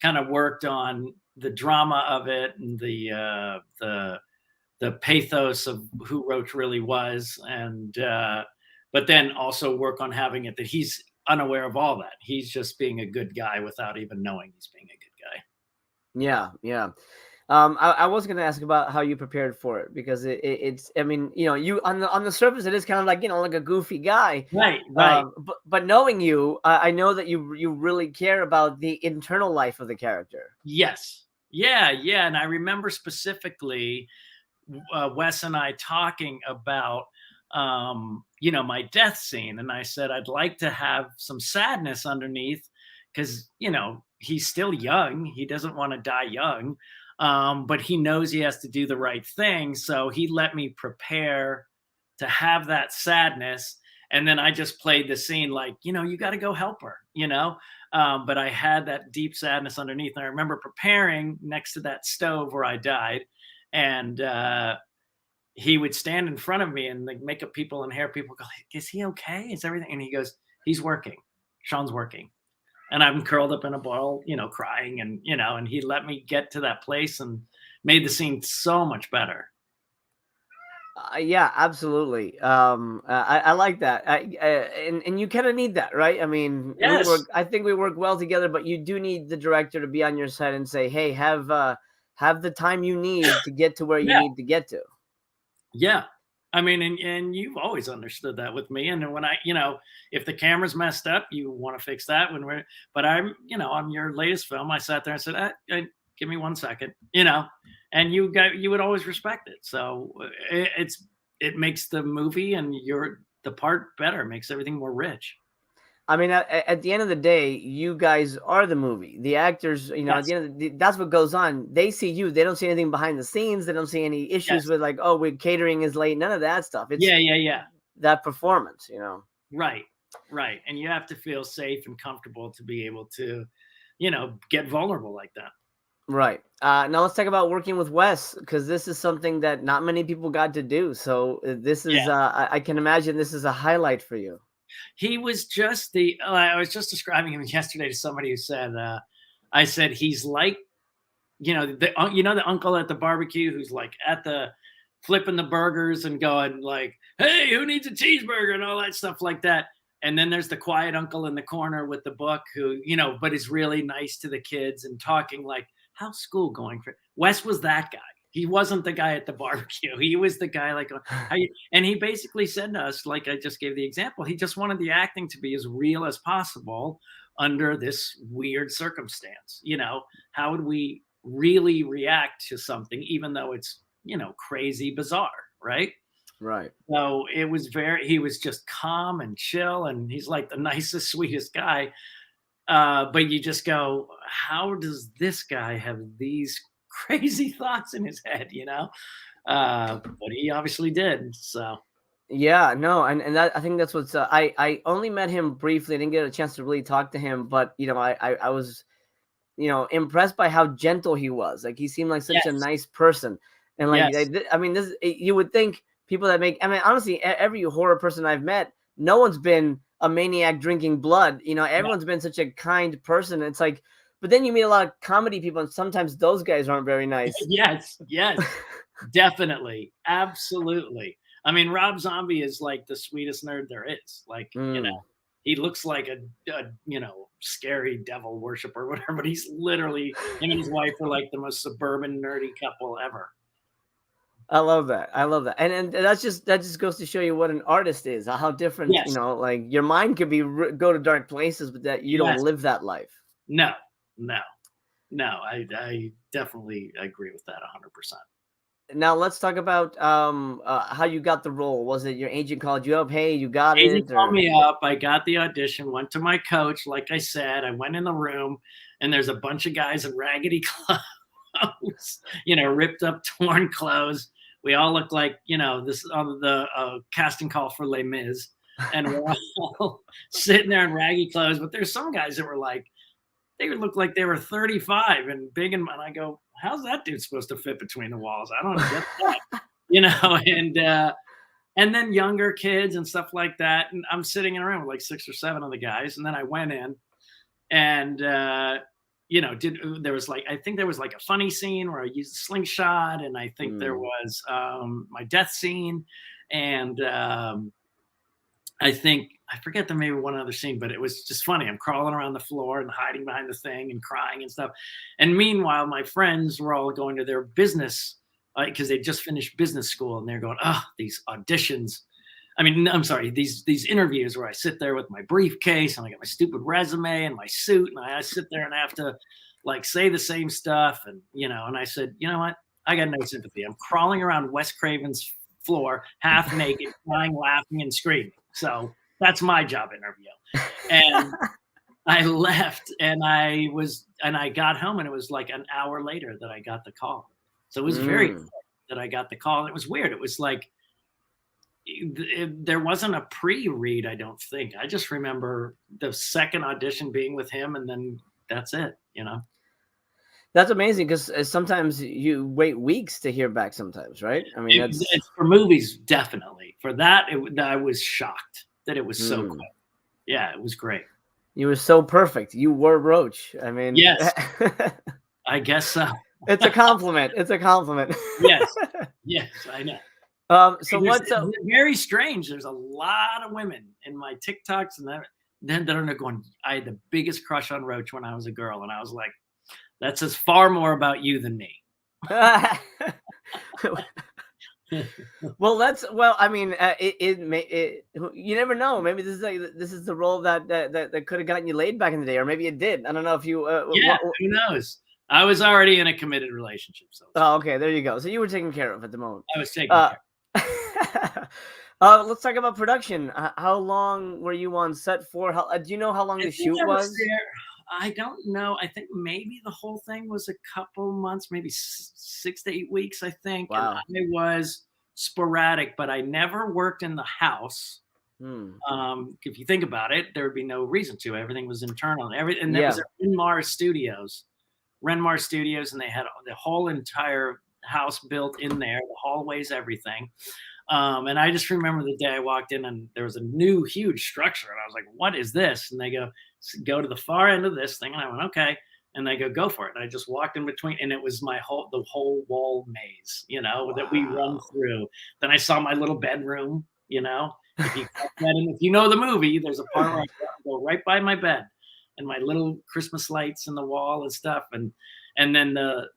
kind of worked on the drama of it and the pathos of who Roach really was, and but then also work on having it that he's unaware of all that. He's just being a good guy without even knowing he's being a good guy. Yeah. I was going to ask about how you prepared for it, because it's, I mean, you on the surface, it is kind of like, like a goofy guy. Right. But knowing you, I know that you really care about the internal life of the character. Yes. Yeah. And I remember specifically Wes and I talking about, my death scene. And I said, I'd like to have some sadness underneath, because, he's still young. He doesn't want to die young. But he knows he has to do the right thing. So he let me prepare to have that sadness. And then I just played the scene like, you got to go help her, but I had that deep sadness underneath. And I remember preparing next to that stove where I died. And he would stand in front of me, and the makeup people and hair people go, is he okay? Is everything? And he goes, he's working. Sean's working. And I'm curled up in a ball, crying, and, and he let me get to that place and made the scene so much better. Yeah, absolutely. I like that. And you kind of need that, right? I mean, yes. I think we work well together, but you do need the director to be on your side and say, hey, have the time you need to get to where you need to get to. Yeah. I mean, and you've always understood that with me. And when I, if the camera's messed up, you want to fix that but I'm, on your latest film, I sat there and said, give me 1 second, and you would always respect it. So it makes the movie and the part better, it makes everything more rich. I mean, at the end of the day, you guys are the movie. The actors, yes. At the end of that's what goes on. They see you. They don't see anything behind the scenes. They don't see any issues with like, with catering is late. None of that stuff. It's yeah. That performance, Right. And you have to feel safe and comfortable to be able to, get vulnerable like that. Right. Now let's talk about working with Wes, because this is something that not many people got to do. So this is, Yeah. I can imagine this is a highlight for you. He was just the. I was just describing him yesterday to somebody who said, I said he's like, the uncle at the barbecue who's like at the flipping the burgers and going like, "Hey, who needs a cheeseburger?" and all that stuff like that. And then there's the quiet uncle in the corner with the book who, but is really nice to the kids and talking like, "How's school going for?" Wes was that guy. He wasn't the guy at the barbecue. He was the guy like, how you, and he basically said to us, like I just gave the example, he just wanted the acting to be as real as possible under this weird circumstance. How would we really react to something, even though it's, crazy bizarre, right? Right. So he was just calm and chill, and he's like the nicest, sweetest guy. But you just go, how does this guy have these crazy thoughts in his head, but he obviously did. So Yeah, no, and that, I think that's what's, I only met him briefly. I didn't get a chance to really talk to him, but I was, impressed by how gentle he was. Like, he seemed like such a yes, nice person. And like, yes, I mean, this, you would think people that make, I mean, honestly, every horror person I've met, no one's been a maniac drinking blood. Everyone's been such a kind person. It's like, but then you meet a lot of comedy people, and sometimes those guys aren't very nice. yes, yes, definitely, absolutely. I mean, Rob Zombie is like the sweetest nerd there is. Like, he looks like a scary devil worshiper or whatever, but he's literally, him and his wife are like the most suburban nerdy couple ever. I love that. I love that. And that just goes to show you what an artist is, how different, Yes. like your mind could be go to dark places, but that you don't Yes. live that life. No. I definitely agree with that 100%. Now let's talk about how you got the role. Was it your agent called you up? Hey, you got Agent it? called Or... me up. I got the audition, went to my coach. Like I said, I went in the room and there's a bunch of guys in raggedy clothes, ripped up, torn clothes. We all look like, this on the casting call for Les Mis. And we're all sitting there in raggy clothes. But there's some guys that were like, they would look like they were 35 and big. And I go, how's that dude supposed to fit between the walls? I don't get that, and then younger kids and stuff like that. And I'm sitting in a room with like 6 or 7 of the guys. And then I went in and, there was like, I think there was like a funny scene where I used a slingshot, and I think there was my death scene. And I forget there maybe one other scene, but it was just funny. I'm crawling around the floor and hiding behind the thing and crying and stuff. And meanwhile, my friends were all going to their business because they just finished business school, and they're going, these auditions. I mean, I'm sorry, these interviews where I sit there with my briefcase and I got my stupid resume and my suit, and I sit there and I have to like say the same stuff. And, and I said, you know what? I got no sympathy. I'm crawling around Wes Craven's floor, half naked, crying, laughing, and screaming. So that's my job interview. And I left, and I got home, and it was like an hour later that I got the call. So it was very quick that I got the call. And it was weird. It was like, there wasn't a pre-read, I don't think. I just remember the second audition being with him, and then that's it, That's amazing, because sometimes you wait weeks to hear back sometimes, right? I mean, it's for movies, definitely. For that, I was shocked that it was so quick. Yeah, it was great. You were so perfect. You were Roach. I mean, yes, I guess so. It's a compliment. It's a compliment. Yes, I know. So what's very strange? There's a lot of women in my TikToks and then they're going, I had the biggest crush on Roach when I was a girl, and I was like, that says far more about you than me. Well, I mean, you never know. Maybe this is the role that could have gotten you laid back in the day, or maybe it did. I don't know if you. Who knows? I was already in a committed relationship. So. Oh, okay. There you go. So you were taken care of at the moment. I was taken care of. Let's talk about production. How long were you on set for? Do you know how long the shoot was? I don't know. I think maybe the whole thing was a couple months, maybe 6 to 8 weeks, I think. Wow. And it was sporadic, but I never worked in the house. If you think about it, there would be no reason to. Everything was internal. And that was in Mars Studios, Renmar Studios, and they had the whole entire house built in there, the hallways, everything. And I just remember the day I walked in and there was a new huge structure, and I was like, what is this? And they go to the far end of this thing, and I went, okay. And they go for it. And I just walked in between, and it was the whole wall maze, that we run through. Then I saw my little bedroom, if you know the movie, there's a part where I go right by my bed and my little Christmas lights in the wall and stuff. And then the,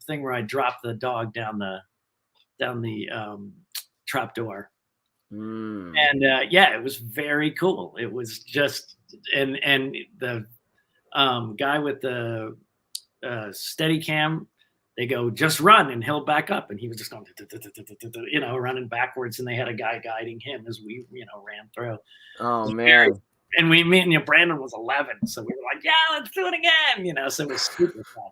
thing where I drop the dog down the trap door. And it was very cool. It was just, and the guy with the steady cam, they go, just run, and he'll back up, and he was just going running backwards, and they had a guy guiding him as we ran through. Oh man. And Brandon was 11, so we were like, yeah, let's do it again, so it was super fun.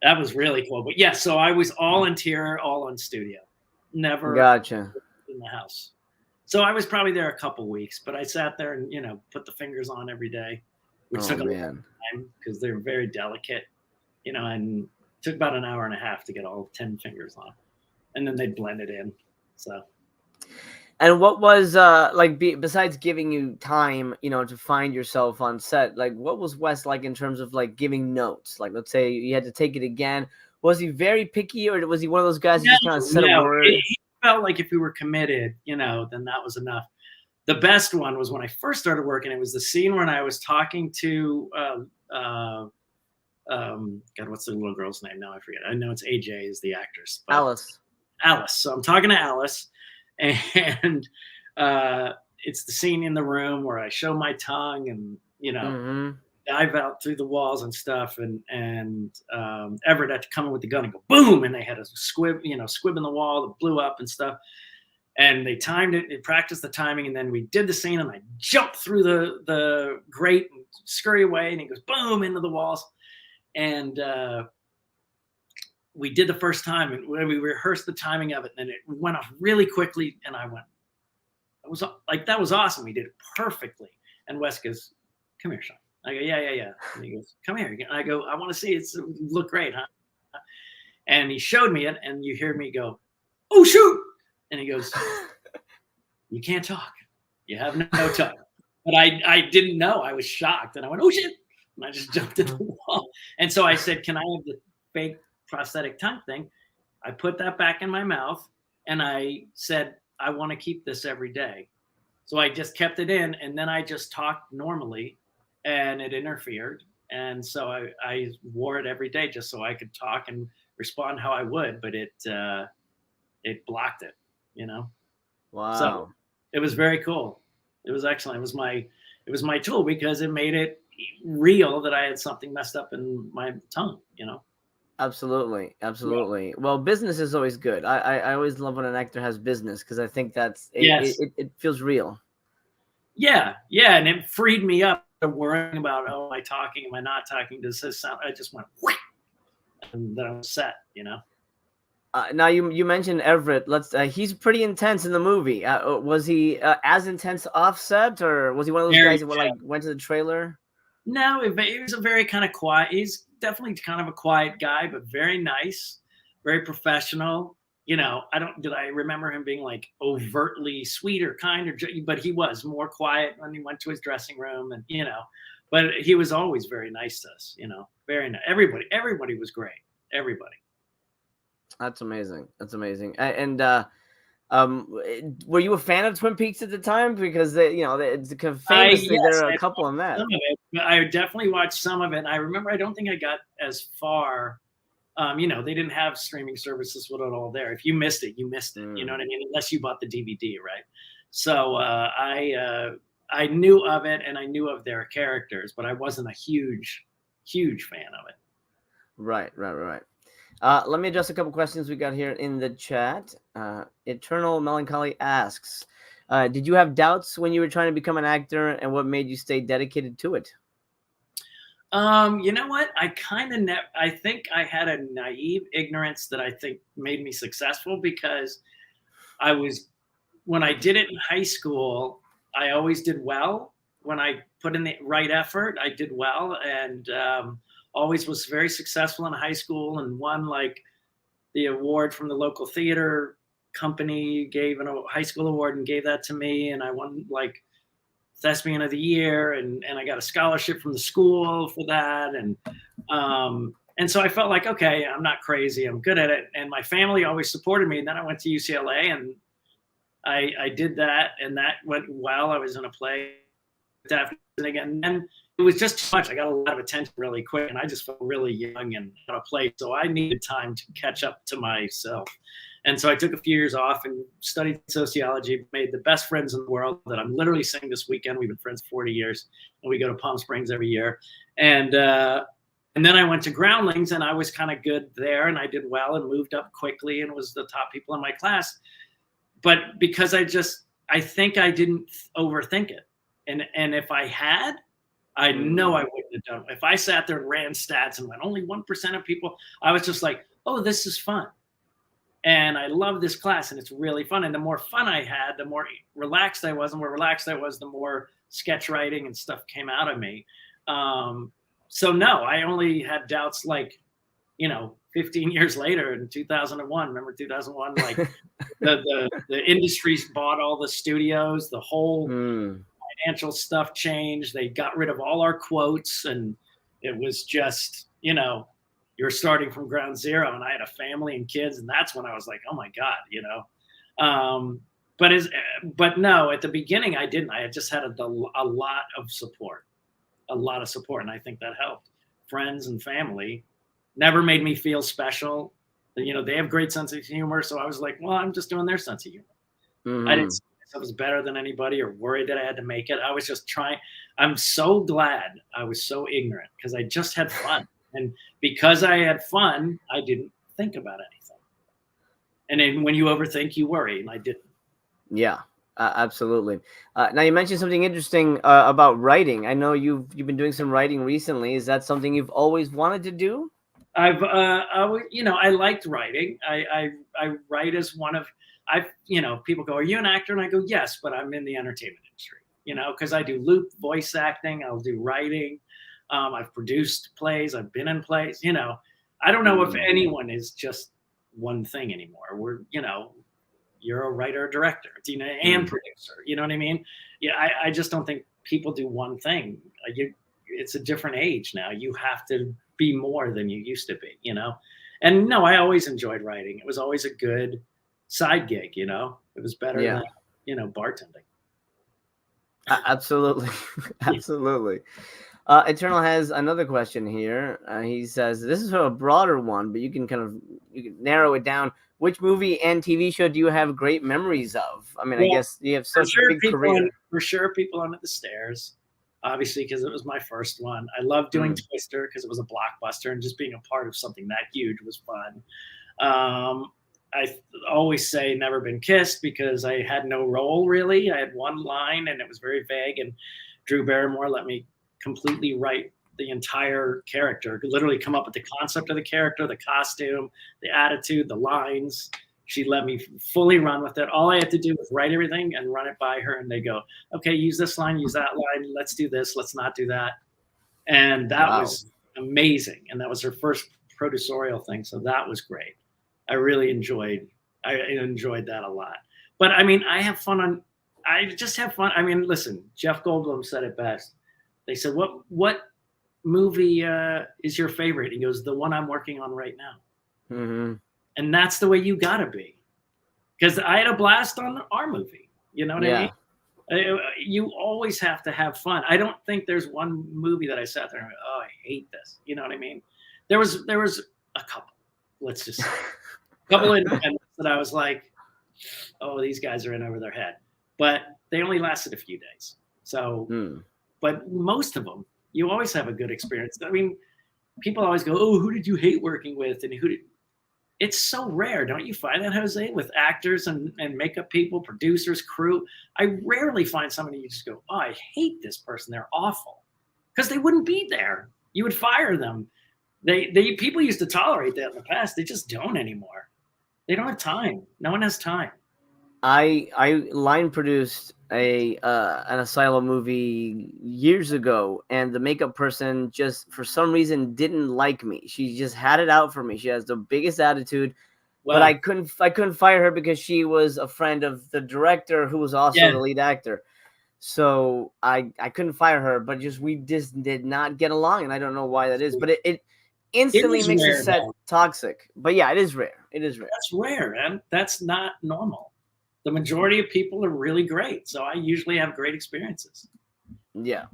That was really cool. But yeah, so I was all interior, all on studio, never Gotcha. in the house. So I was probably there a couple weeks, but I sat there and put the fingers on every day, which took a long time because they're very delicate, and took about an hour and a half to get all 10 fingers on, and then they'd blend it in. So. And what was besides giving you time, to find yourself on set, like what was Wes like in terms of like giving notes? Like, let's say you had to take it again. Was he very picky, or was he one of those guys who just kind of said a word? He felt like if we were committed, then that was enough. The best one was when I first started working. It was the scene when I was talking to God, what's the little girl's name? Now I forget. I know it's AJ is the actress. Alice. So I'm talking to Alice, and it's the scene in the room where I show my tongue and dive out through the walls and stuff, and Everett had to come in with the gun and go boom, and they had a squib in the wall that blew up and stuff. And they timed it, they practiced the timing, and then we did the scene, and I jumped through the grate and scurry away, and it goes boom into the walls. And we did the first time, and we rehearsed the timing of it, and it went off really quickly, and I went, that was awesome. We did it perfectly. And Wes goes, come here, Sean. I go, yeah. And he goes, come here. And I go, I want to see it. Look great, huh? And he showed me it, and you hear me go, oh, shoot. And he goes, you can't talk. You have no tongue. But I didn't know. I was shocked. And I went, oh, shit. And I just jumped in the wall. And so I said, can I have the fake prosthetic tongue thing? I put that back in my mouth, and I said, I want to keep this every day. So I just kept it in, and then I just talked normally, and it interfered. And so I wore it every day just so I could talk and respond how I would, but it blocked it, Wow. So it was very cool. It was excellent. It was my tool because it made it real that I had something messed up in my tongue, Absolutely. Well, business is always good. I always love when an actor has business because I think it feels real. Yeah, and it freed me up from worrying about, am I talking? Am I not talking? Does this sound? I just went, whoosh, and then I was set, Now you mentioned Everett. He's pretty intense in the movie. Was he as intense offset, or was he one of those guys that went to the trailer? No, he was a very kind of quiet. He's definitely kind of a quiet guy, but very nice, very professional. Did I remember him being like overtly sweet or kind, but he was more quiet when he went to his dressing room, and but he was always very nice to us. Very nice. Everybody was great. Everybody. That's amazing. And were you a fan of Twin Peaks at the time? Because it's famously there are a couple on that. I definitely watched some of it. I remember I don't think I got as far. They didn't have streaming services with it all there. If you missed it, you missed it. You know what I mean? Unless you bought the DVD, right? So I knew of it, and I knew of their characters, but I wasn't a huge fan of it. Right. Let me address a couple questions we got here in the chat. Eternal Melancholy asks, did you have doubts when you were trying to become an actor, and what made you stay dedicated to it? You know what? I think I had a naive ignorance that I think made me successful, because when I did it in high school, I always did well. When I put in the right effort, I did well. And always was very successful in high school and won like the award from the local theater company, gave a high school award and gave that to me. And I won like Desmeon of the Year, and I got a scholarship from the school for that. And so I felt like, okay, I'm not crazy. I'm good at it. And my family always supported me. And then I went to UCLA and I did that, and that went well. I was in a play after again. And it was just too much. I got a lot of attention really quick, and I just felt really young and out of place. So I needed time to catch up to myself. And so I took a few years off and studied sociology, made the best friends in the world that I'm literally seeing this weekend. We've been friends 40 years, and we go to Palm Springs every year. And then I went to Groundlings, and I was kind of good there, and I did well and moved up quickly and was the top people in my class. But because I think I didn't overthink it. And if I had, I know I wouldn't have done it. If I sat there and ran stats and went, only 1% of people, I was just like, oh, this is fun. And I love this class, and it's really fun. And the more fun I had, the more relaxed I was. And the more relaxed I was, the more sketch writing and stuff came out of me. So no, I only had doubts like, 15 years later in 2001. Remember 2001? Like the industries bought all the studios, the whole financial stuff changed. They got rid of all our quotes, and it was just, you're starting from ground zero. And I had a family and kids, and that's when I was like, oh my God, but no, at the beginning I didn't. I had just had a lot of support, and I think that helped. Friends and family never made me feel special. They have great sense of humor, so I was like, well, I'm just doing their sense of humor. Mm-hmm. I didn't see myself as better than anybody or worried that I had to make it. I was just trying. I'm so glad I was so ignorant, because I just had fun. And because I had fun, I didn't think about anything. And then when you overthink, you worry, and I didn't. Yeah, absolutely. Now you mentioned something interesting about writing. I know you've been doing some writing recently. Is that something you've always wanted to do? I liked writing. I write as one of, people go, are you an actor? And I go, yes, but I'm in the entertainment industry, because I do loop voice acting. I'll do writing. I've produced plays. I've been in plays. I don't know if anyone is just one thing anymore. We're, you're a writer, director, and producer. You know what I mean? Yeah, I just don't think people do one thing. It's a different age now. You have to be more than you used to be, And no, I always enjoyed writing. It was always a good side gig, It was better than, bartending. Absolutely. Absolutely. Eternal has another question here. He says, this is a broader one, but you can narrow it down. Which movie and TV show do you have great memories of? I mean, I guess you have such a big career. For sure, People Under the Stairs, obviously, because it was my first one. I loved doing Twister because it was a blockbuster, and just being a part of something that huge was fun. I always say Never Been Kissed because I had no role, really. I had one line, and it was very vague, and Drew Barrymore let me completely write the entire character, literally come up with the concept of the character, the costume, the attitude, the lines. She let me fully run with it. All I had to do was write everything and run it by her, and they go, okay, use this line, use that line, let's do this, let's not do that. And that was amazing. And that was her first producerial thing, so that was great. I really enjoyed that a lot. But I mean, I just have fun. I mean, listen, Jeff Goldblum said it best. They said, what movie is your favorite? He goes, the one I'm working on right now. Mm-hmm. And that's the way you gotta be. Because I had a blast on our movie. You know what I mean? You always have to have fun. I don't think there's one movie that I sat there and went, oh, I hate this. You know what I mean? There was a couple. Let's just say. A couple of independents that I was like, oh, these guys are in over their head. But they only lasted a few days. So, but most of them, you always have a good experience. I mean, people always go, oh, who did you hate working with? And it's so rare. Don't you find that, Jose, with actors and makeup people, producers, crew? I rarely find somebody you just go, oh, I hate this person. They're awful. Because they wouldn't be there. You would fire them. People used to tolerate that in the past. They just don't anymore. They don't have time. No one has time. I line produced an asylum movie years ago, and the makeup person just for some reason didn't like me. She just had it out for me. She has the biggest attitude, but I couldn't fire her because she was a friend of the director who was also the lead actor. So I couldn't fire her, but we just did not get along, and I don't know why that is. But it instantly makes the set toxic. But yeah, it is rare. It is rare. That's rare, man. That's not normal. The majority of people are really great, so I usually have great experiences. Yeah.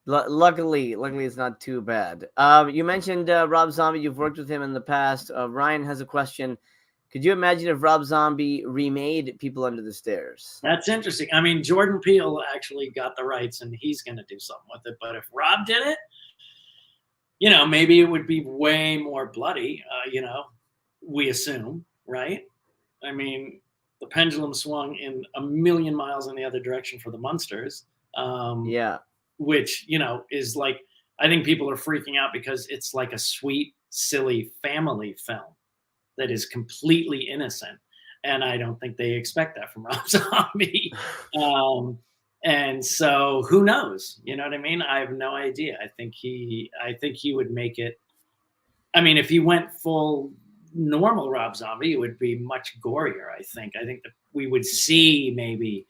Luckily, it's not too bad. You mentioned Rob Zombie. You've worked with him in the past. Ryan has a question. Could you imagine if Rob Zombie remade People Under the Stairs? That's interesting. I mean, Jordan Peele actually got the rights, and he's going to do something with it. But if Rob did it, maybe it would be way more bloody, we assume, right? I mean, the pendulum swung in a million miles in the other direction for the Munsters. Which, is like, I think people are freaking out because it's like a sweet, silly family film that is completely innocent. And I don't think they expect that from Rob Zombie. And so who knows? You know what I mean? I have no idea. I think he would make it. I mean, if he went full normal Rob Zombie, it would be much gorier, I think. I think that we would see maybe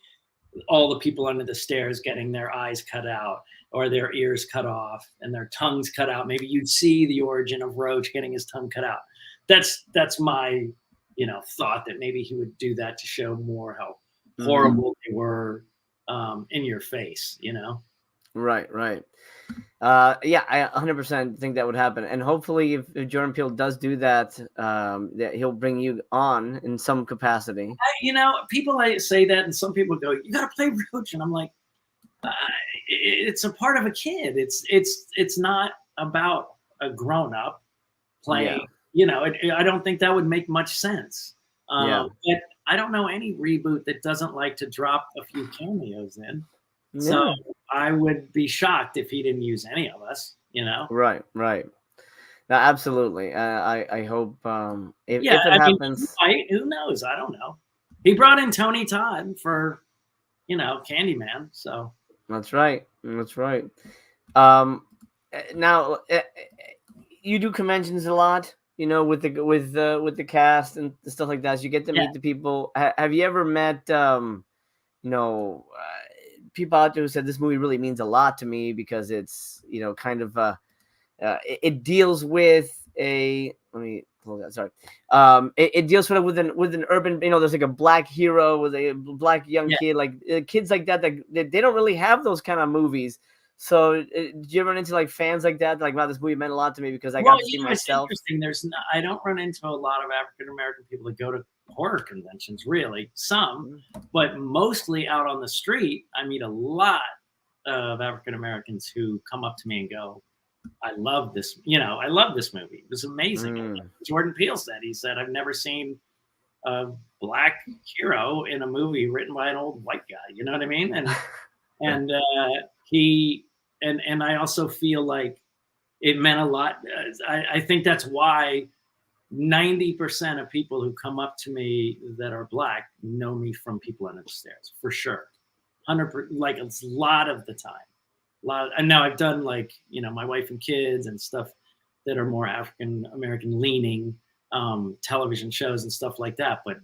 all the people under the stairs getting their eyes cut out or their ears cut off and their tongues cut out. Maybe you'd see the origin of Roach getting his tongue cut out. That's my, thought that maybe he would do that to show more how horrible they were in your face, Right. Yeah, I 100% think that would happen. And hopefully if Jordan Peele does do that, that he'll bring you on in some capacity. People say that, and some people go, you got to play Roach. And I'm like, it's a part of a kid. It's not about a grown up playing, I don't think that would make much sense. But I don't know any reboot that doesn't like to drop a few cameos in. Yeah. So I would be shocked if he didn't use any of us, Right. No, absolutely. I hope if it happens. Who knows? I don't know. He brought in Tony Todd for, Candyman. So that's right. Now you do conventions a lot, with the cast and stuff like that. So you get to meet the people. Have you ever met people out there who said this movie really means a lot to me because it's kind of it deals with it deals sort of with an urban, there's like a black hero with a black young kid, like kids like that they don't really have those kind of movies. So do you ever run into like fans like that, like, wow, this movie meant a lot to me because I got to see myself? It's interesting. I don't run into a lot of African American people that go to horror conventions, really. Some, but mostly out on the street, I meet a lot of African Americans who come up to me and go, I love this. I love this movie. It was amazing. Jordan Peele said, I've never seen a black hero in a movie written by an old white guy. You know what I mean? And and I also feel like it meant a lot. I think that's why 90% of people who come up to me that are black know me from People Under the Stairs, for sure. 100%, like it's a lot of the time. And now I've done like, My Wife and Kids and stuff that are more African American leaning television shows and stuff like that. But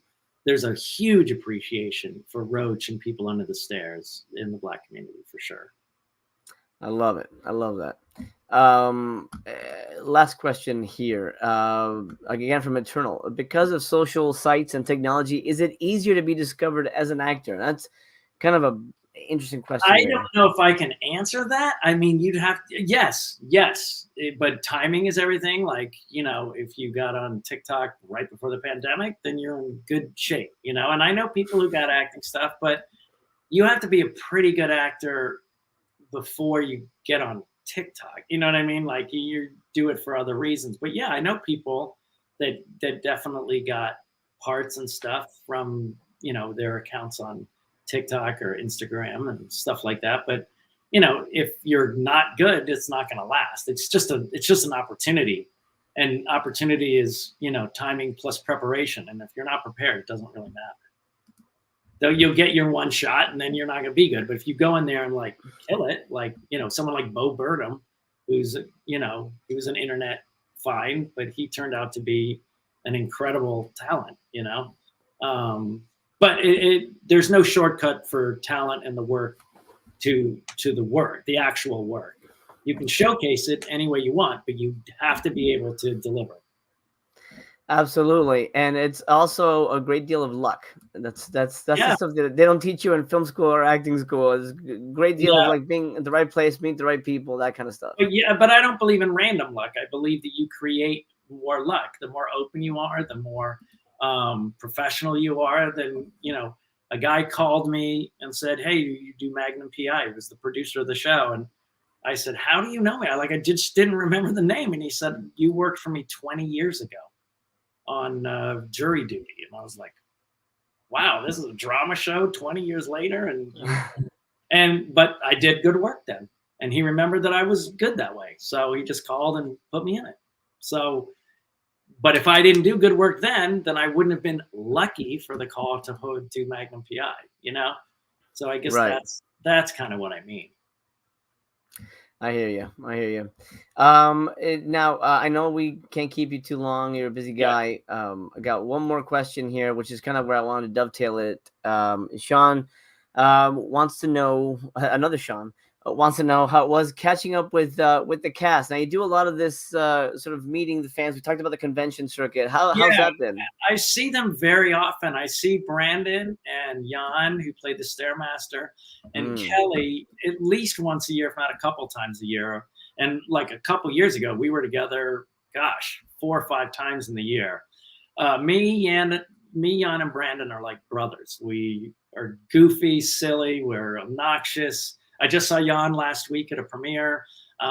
there's a huge appreciation for Roach and People Under the Stairs in the black community, for sure. I love it. I love that. Last question here. Again from Eternal. Because of social sites and technology, is it easier to be discovered as an actor? That's kind of a interesting question. I don't know if I can answer that. I mean, you'd have to, yes, but timing is everything. Like, if you got on TikTok right before the pandemic, then you're in good shape, and I know people who got acting stuff, but you have to be a pretty good actor before you get on TikTok. You know what I mean? Like you do it for other reasons. But yeah, I know people that definitely got parts and stuff from, their accounts on TikTok or Instagram and stuff like that. But, if you're not good, it's not going to last. It's just an opportunity, and opportunity is, timing plus preparation. And if you're not prepared, it doesn't really matter. though you'll get your one shot and then you're not going to be good. But if you go in there and like kill it, like, you know, someone like Bo Burnham, who's, you know, he was an internet find, but he turned out to be an incredible talent, you know. But there's no shortcut for talent and the work to the work, the actual work. You can showcase it any way you want, but you have to be able to deliver. Absolutely, and it's also a great deal of luck. That's Yeah. the stuff that they don't teach you in film school or acting school. It's a great deal of like being at the right place, meet the right people, that kind of stuff. But I don't believe in random luck. I believe that you create more luck. The more open you are, the more professional you are. Then, you know, a guy called me and said, "Hey, you do Magnum PI?" He was the producer of the show, and I said, "How do you know me?" I just didn't remember the name, and he said, "You worked for me 20 years ago on jury duty." And I was like, wow, this is a drama show 20 years later. But I did good work then. And he remembered that I was good that way. So he just called and put me in it. So, but if I didn't do good work then I wouldn't have been lucky for the call to do Magnum PI, you know? So I guess that's kind of what I mean. I hear you. Now, I know we can't keep you too long. You're a busy guy. I got one more question here, which is kind of where I wanted to dovetail it. Sean wants to know, another Sean wants to know how it was catching up with the cast. Now, you do a lot of this sort of meeting the fans. We talked about the convention circuit. How's that been? I see them very often. I see Brandon and Jan, who played the Stairmaster, and Kelly at least once a year, if not a couple times a year. And like a couple years ago, we were together, 4 or 5 times in the year. Me, Jan, and Brandon are like brothers. We are goofy, silly. We're obnoxious. I just saw Jan last week at a premiere. We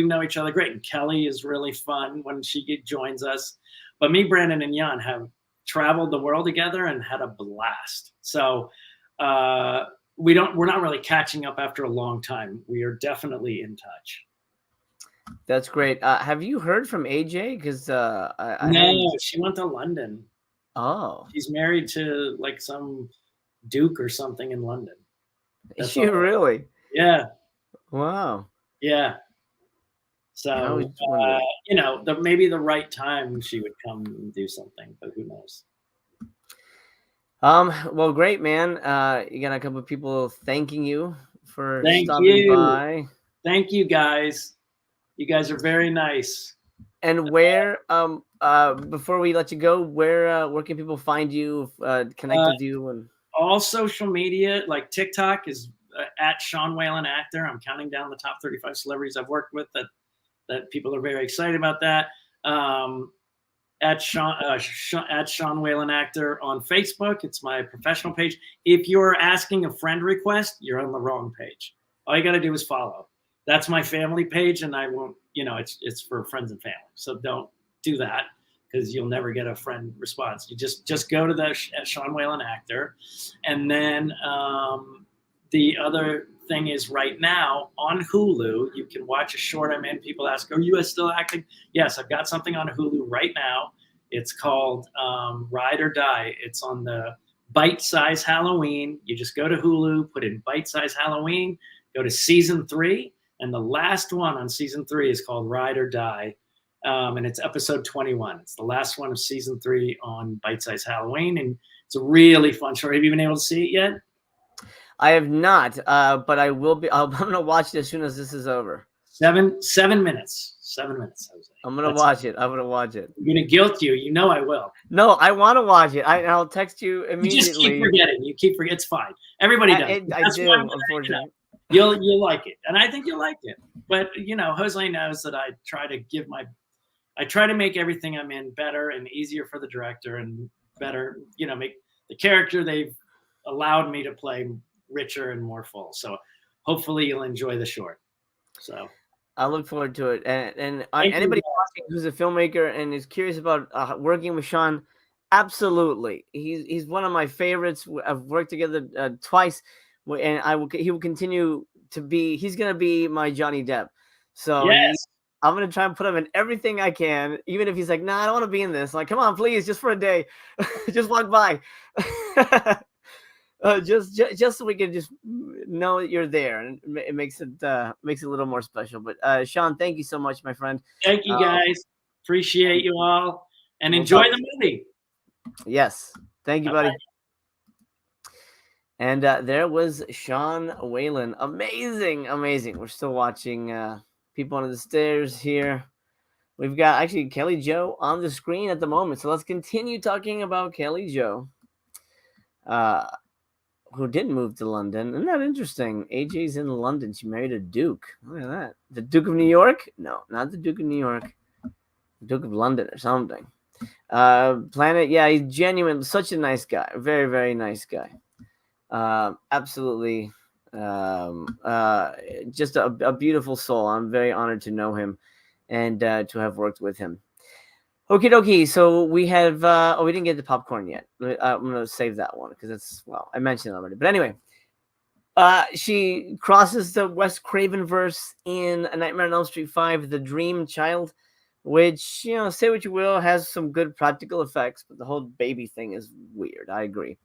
know each other great. And Kelly is really fun when she joins us. But me, Brandon, and Jan have traveled the world together and had a blast. So we're not really catching up after a long time. We are definitely in touch. That's great. Have you heard from AJ? Because no, she went to London. Oh, she's married to like some duke or something in London. Is she really? Yeah. Wow. Yeah. So you know, maybe the right time she would come and do something, but who knows? Well, great, man. You got a couple of people thanking you for stopping by. Thank you, guys. You guys are very nice. And where, before we let you go, where can people find you, connect with you? And all social media, like TikTok is at Sean Whalen Actor. I'm counting down the top 35 celebrities I've worked with that people are very excited about that. At Sean Whalen Actor on Facebook. It's my professional page. If you're asking a friend request, you're on the wrong page. All you got to do is follow. That's my family page, and I won't, you know, it's for friends and family. So don't do that because you'll never get a friend response. You just go to the Sean Whalen Actor. And then the other thing is right now on Hulu, you can watch a short I'm in. People ask, are you still acting? Yes, I've got something on Hulu right now. It's called Ride or Die. It's on the Bite Size Halloween. You just go to Hulu, put in Bite Size Halloween, go to season 3. And the last one on season 3 is called Ride or Die. And it's episode 21. It's the last one of season 3 on Bite Size Halloween. And it's a really fun show. Have you been able to see it yet? I have not, but I will be. I'm going to watch it as soon as this is over. 7 minutes. 7 minutes, Jose. I'm going to watch it. I'm going to watch it. I'm going to guilt you. You know I will. No, I want to watch it. I'll text you immediately. You just keep forgetting. You keep forgetting. It's fine. Everybody does. I do, unfortunately. You'll like it, and I think you'll like it. But you know, Jose knows that I try to make everything I'm in better and easier for the director, and better, you know, make the character they've allowed me to play richer and more full. So hopefully you'll enjoy the short. So I look forward to it. And anybody watching who's a filmmaker and is curious about working with Sean, absolutely, he's one of my favorites. I've worked together twice. And he will continue to be. He's going to be my Johnny Depp. So yes. I'm going to try and put him in everything I can, even if he's like, nah, I don't want to be in this. Like, come on, please, just for a day. Just walk by. Just so we can just know that you're there, and it makes it a little more special. But Sean, thank you so much, my friend. Thank you, guys. Appreciate you all, and enjoy the movie. Yes, thank you, buddy. And there was Sean Whalen. Amazing. We're still watching people under the stairs here. We've got actually Kelly Jo on the screen at the moment, so let's continue talking about Kelly Jo. Who did move to London. Isn't that interesting? AJ's in London. She married a Duke. Look at that. The Duke of New York? No, not the Duke of New York. Duke of London or something. Planet, yeah, he's genuine. Such a nice guy. Very, very nice guy. Absolutely. Just a beautiful soul. I'm very honored to know him and to have worked with him. Okie dokie. So we have, we didn't get the popcorn yet. I'm going to save that one because it's, well, I mentioned it already. But anyway, she crosses the Wes Craven verse in A Nightmare on Elm Street 5, The Dream Child, which, you know, say what you will, has some good practical effects, but the whole baby thing is weird. I agree.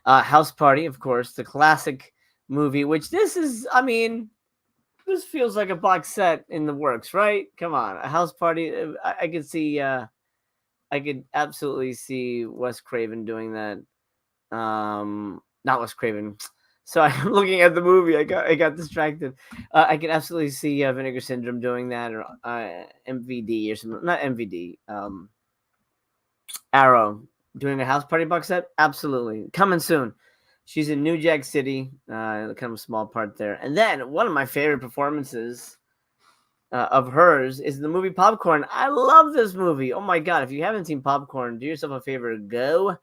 House Party, of course, the classic movie, which this is, I mean, this feels like a box set in the works, right? Come on, a House Party. I could see, I could absolutely see Wes Craven doing that. Not Wes Craven. Sorry, I'm looking at the movie. I got distracted. I can absolutely see Vinegar Syndrome doing that, or MVD or something. Not MVD. Arrow doing a House Party box set. Absolutely coming soon. She's in New Jack City, kind of a small part there. And then one of my favorite performances of hers is the movie Popcorn. I love this movie. Oh my God. If you haven't seen Popcorn, do yourself a favor. Go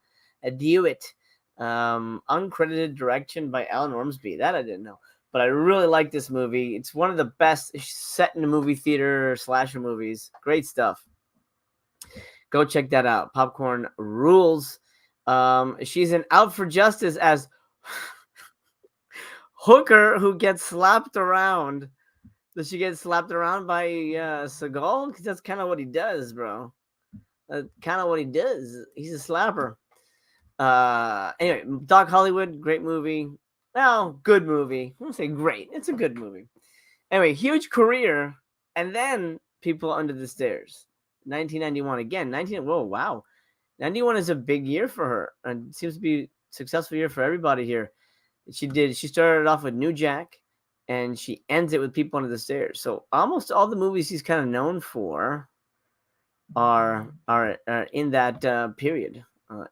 do it. Uncredited direction by Alan Ormsby. That I didn't know. But I really like this movie. It's one of the best set in a movie theater slasher movies. Great stuff. Go check that out. Popcorn rules. She's in Out for Justice as Hooker, who gets slapped around. Does she get slapped around by Seagal? Because that's kind of what he does, bro. That's kind of what he does. He's a slapper. Anyway, Doc Hollywood, great movie. Well, good movie. I won't say great. It's a good movie. Anyway, huge career. And then People Under the Stairs. 1991 again. Whoa, wow. 91 is a big year for her, and it seems to be a successful year for everybody here. She started off with New Jack, and she ends it with People Under the Stairs. So almost all the movies she's kind of known for are in that period.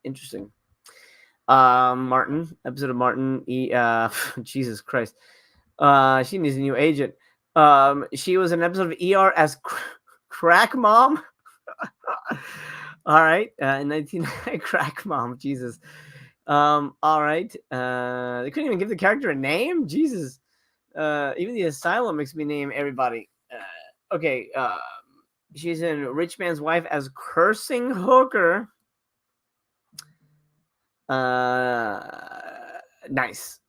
Interesting. Martin, episode of Martin. Jesus Christ. She needs a new agent. She was in an episode of ER as Crack Mom. All right, in 1990, Crack Mom, Jesus. All right, they couldn't even give the character a name. Jesus, even the asylum makes me name everybody. Okay, she's in Rich Man's Wife as Cursing Hooker. Nice.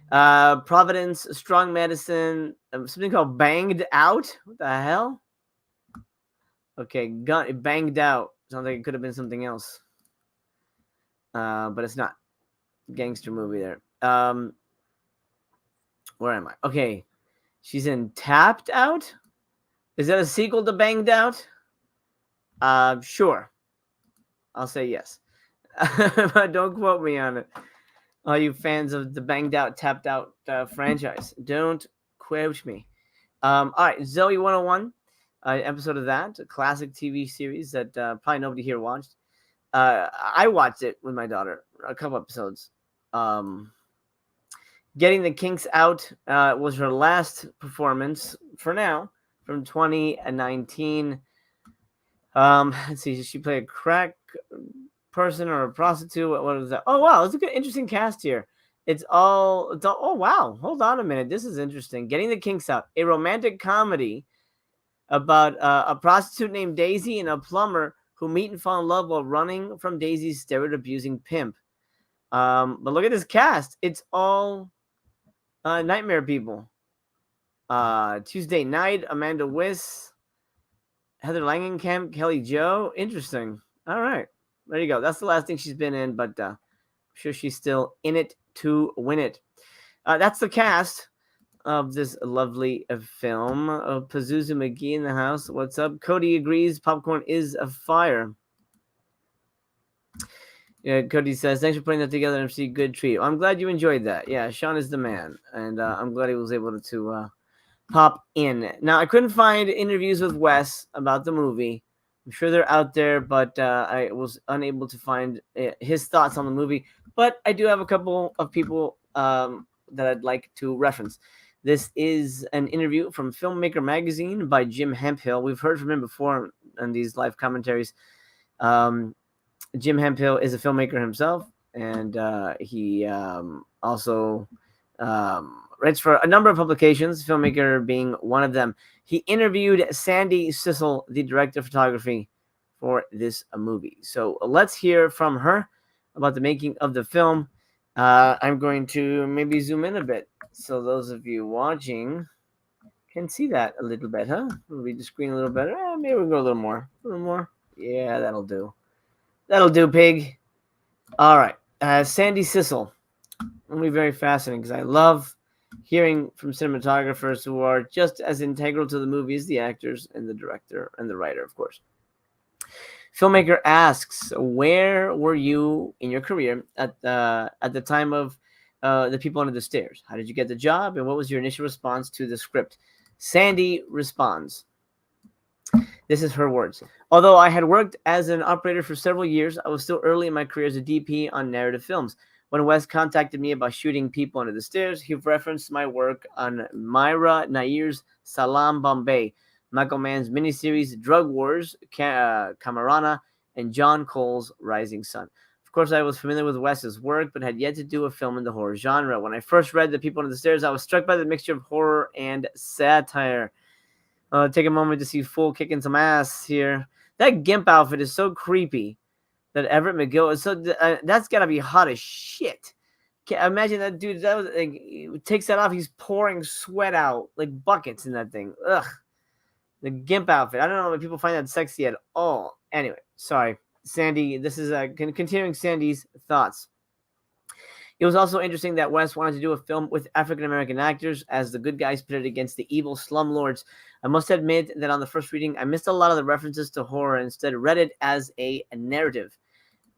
Providence, Strong Medicine, something called Banged Out. What the hell? Okay, Banged Out. Sounds like it could have been something else. But it's not. Gangster movie there. Where am I? Okay. She's in Tapped Out? Is that a sequel to Banged Out? Sure. I'll say yes. But don't quote me on it. All you fans of the Banged Out, Tapped Out franchise. Don't quote me. All right, Zoe 101. Episode of that, a classic TV series that probably nobody here watched. I watched it with my daughter, a couple episodes. Getting the Kinks Out was her last performance for now, from 2019. Let's see, did she play a crack person or a prostitute? What was that? Oh wow, it's a good, interesting cast here. It's all. Oh wow, hold on a minute, this is interesting. Getting the Kinks Out, a romantic comedy about a prostitute named Daisy and a plumber who meet and fall in love while running from Daisy's steroid-abusing pimp. But look at this cast. It's all Nightmare people. Tuesday Night, Amanda Wiss, Heather Langenkamp, Kelly Joe. Interesting. All right. There you go. That's the last thing she's been in, but I'm sure she's still in it to win it. That's the cast of this lovely film. Pazuzu McGee in the house. What's up? Cody agrees. Popcorn is a fire. Yeah, Cody says, thanks for putting that together, MC. Good treat. I'm glad you enjoyed that. Yeah, Sean is the man. And I'm glad he was able to pop in. Now, I couldn't find interviews with Wes about the movie. I'm sure they're out there, but I was unable to find his thoughts on the movie. But I do have a couple of people that I'd like to reference. This is an interview from Filmmaker Magazine by Jim Hemphill. We've heard from him before on these live commentaries. Jim Hemphill is a filmmaker himself, and he also writes for a number of publications, filmmaker being one of them. He interviewed Sandy Sissel, the director of photography, for this movie. So let's hear from her about the making of the film. I'm going to maybe zoom in a bit so those of you watching can see that a little better. Read the screen a little better. Maybe we'll go a little more. A little more. Yeah, that'll do. That'll do, pig. All right. Sandy Sissel. It'll be very fascinating because I love hearing from cinematographers who are just as integral to the movie as the actors and the director and the writer, of course. Filmmaker asks, where were you in your career at the time of The People Under the Stairs? How did you get the job, and what was your initial response to the script? Sandy responds. This is her words. Although I had worked as an operator for several years, I was still early in my career as a DP on narrative films. When Wes contacted me about shooting People Under the Stairs, he referenced my work on Myra Nair's Salam Bombay, Michael Mann's miniseries Drug Wars, Camarana, and John Cole's Rising Sun. Of course, I was familiar with Wes's work, but had yet to do a film in the horror genre. When I first read The People Under the Stairs, I was struck by the mixture of horror and satire. Take a moment to see Fool kicking some ass here. That gimp outfit is so creepy that Everett McGill is so. That's gotta be hot as shit. Imagine that dude. That was like, he takes that off. He's pouring sweat out like buckets in that thing. Ugh. The gimp outfit. I don't know if people find that sexy at all. Anyway, sorry, Sandy. This is continuing Sandy's thoughts. It was also interesting that Wes wanted to do a film with African-American actors as the good guys pitted against the evil slumlords. I must admit that on the first reading, I missed a lot of the references to horror and instead read it as a narrative.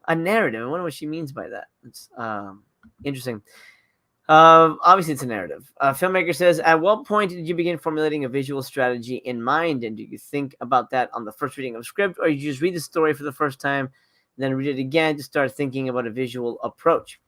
A narrative? I wonder what she means by that. It's interesting. Obviously, it's a narrative. Filmmaker says, at what point did you begin formulating a visual strategy in mind? And do you think about that on the first reading of script, or did you just read the story for the first time, then read it again to start thinking about a visual approach?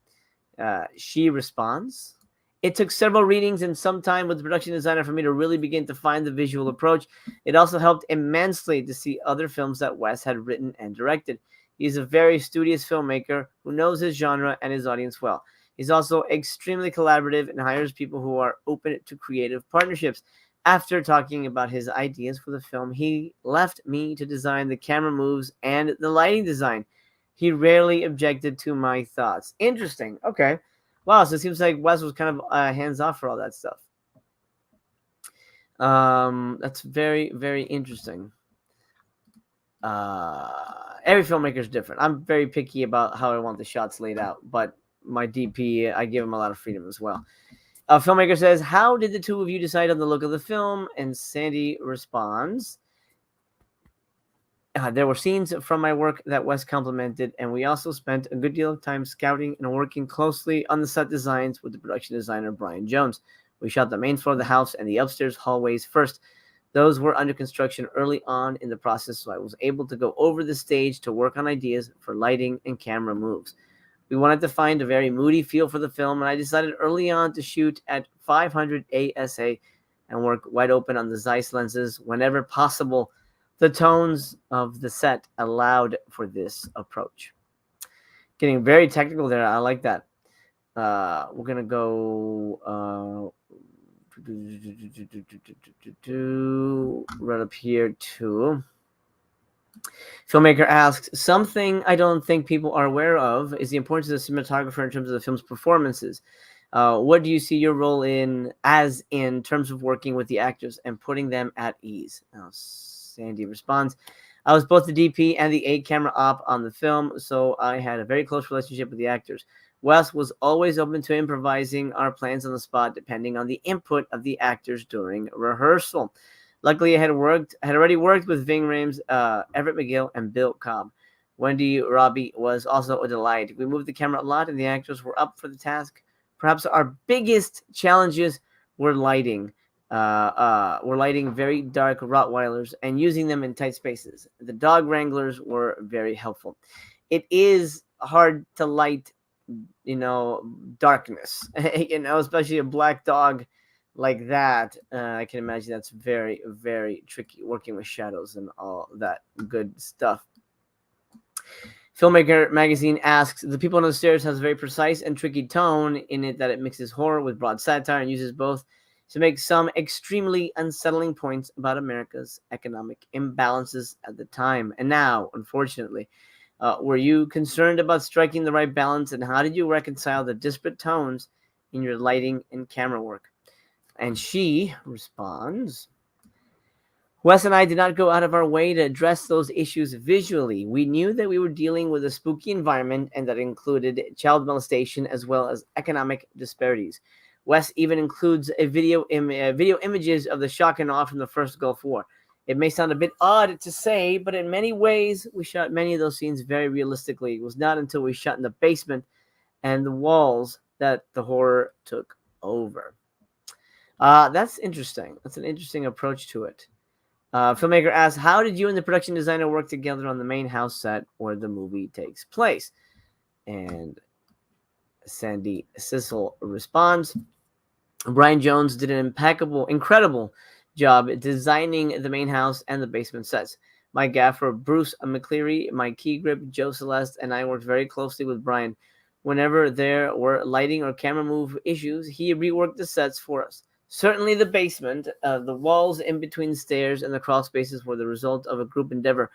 She responds, it took several readings and some time with the production designer for me to really begin to find the visual approach. It also helped immensely to see other films that Wes had written and directed. He's a very studious filmmaker who knows his genre and his audience well. He's also extremely collaborative and hires people who are open to creative partnerships. After talking about his ideas for the film, he left me to design the camera moves and the lighting design. He rarely objected to my thoughts. Interesting. Okay. Wow. So it seems like Wes was kind of hands off for all that stuff. That's very, very interesting. Every filmmaker is different. I'm very picky about how I want the shots laid out, but my DP, I give him a lot of freedom as well. Filmmaker says, how did the two of you decide on the look of the film? And Sandy responds, there were scenes from my work that Wes complimented, and we also spent a good deal of time scouting and working closely on the set designs with the production designer, Brian Jones. We shot the main floor of the house and the upstairs hallways first. Those were under construction early on in the process, so I was able to go over the stage to work on ideas for lighting and camera moves. We wanted to find a very moody feel for the film, and I decided early on to shoot at 500 ASA and work wide open on the Zeiss lenses whenever possible. The tones of the set allowed for this approach. Getting very technical there. I like that. We're going to go right up here too. Filmmaker asks, something I don't think people are aware of is the importance of the cinematographer in terms of the film's performances. What do you see your role in terms of working with the actors and putting them at ease? Sandy responds, I was both the DP and the 8-camera op on the film, so I had a very close relationship with the actors. Wes was always open to improvising our plans on the spot depending on the input of the actors during rehearsal. Luckily, I had already worked with Ving Rhames, Everett McGill, and Bill Cobb. Wendy Robbie was also a delight. We moved the camera a lot, and the actors were up for the task. Perhaps our biggest challenges were lighting. We're lighting very dark Rottweilers and using them in tight spaces. The dog wranglers were very helpful. It is hard to light, darkness, especially a black dog like that. I can imagine that's very, very tricky working with shadows and all that good stuff. Filmmaker Magazine asks, The People on the Stairs has a very precise and tricky tone in it that it mixes horror with broad satire and uses both to make some extremely unsettling points about America's economic imbalances at the time. And now, unfortunately, were you concerned about striking the right balance, and how did you reconcile the disparate tones in your lighting and camera work? And she responds, Wes and I did not go out of our way to address those issues visually. We knew that we were dealing with a spooky environment and that included child molestation as well as economic disparities. Wes even includes video images of the shock and awe from the first Gulf War. It may sound a bit odd to say, but in many ways, we shot many of those scenes very realistically. It was not until we shot in the basement and the walls that the horror took over. That's interesting. That's an interesting approach to it. Filmmaker asks, how did you and the production designer work together on the main house set where the movie takes place? And Sandy Sissel responds, Brian Jones did an incredible job designing the main house and the basement sets. My gaffer, Bruce McCleary, my key grip, Joe Celeste, and I worked very closely with Brian. Whenever there were lighting or camera move issues, he reworked the sets for us. Certainly the basement, the walls in between stairs, and the crawl spaces were the result of a group endeavor.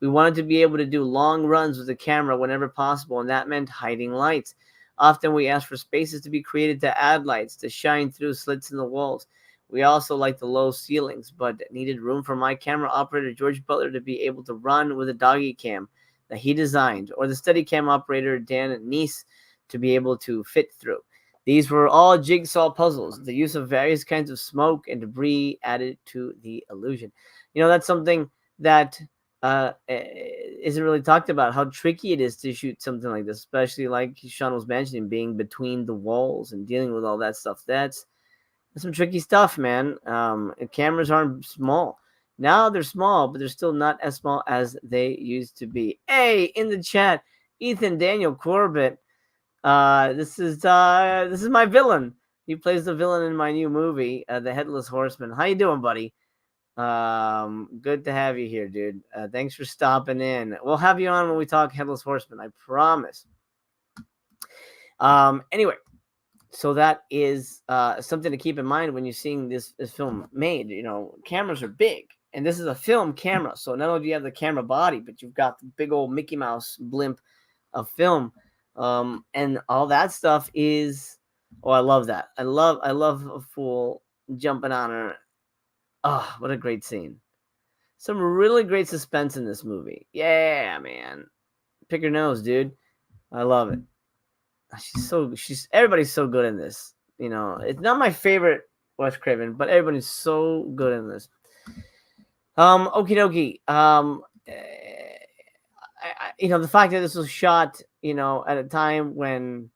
We wanted to be able to do long runs with the camera whenever possible, and that meant hiding lights. Often we asked for spaces to be created to add lights, to shine through slits in the walls. We also liked the low ceilings, but needed room for my camera operator, George Butler, to be able to run with a doggy cam that he designed, or the Steadicam operator, Dan Neese, to be able to fit through. These were all jigsaw puzzles. The use of various kinds of smoke and debris added to the illusion. That's something that isn't really talked about, how tricky it is to shoot something like this, especially like Sean was mentioning, being between the walls and dealing with all that stuff. That's some tricky stuff, man. Cameras aren't small. Now they're small, but they're still not as small as they used to be. Hey, in the chat, Ethan Daniel Corbett. This is my villain. He plays the villain in my new movie, The Headless Horseman. How you doing, buddy? Good to have you here, dude. Thanks for stopping in. We'll have you on when we talk Headless Horseman, I promise. Anyway, so that is something to keep in mind when you're seeing this film made. Cameras are big, and this is a film camera. So not only do you have the camera body, but you've got the big old Mickey Mouse blimp of film. And all that stuff is, I love that. I love a fool jumping on her. Oh, what a great scene. Some really great suspense in this movie. Yeah, man. Pick her nose, dude. I love it. Everybody's so good in this. It's not my favorite Wes Craven, but everybody's so good in this. Okie dokie. The fact that this was shot, at a time when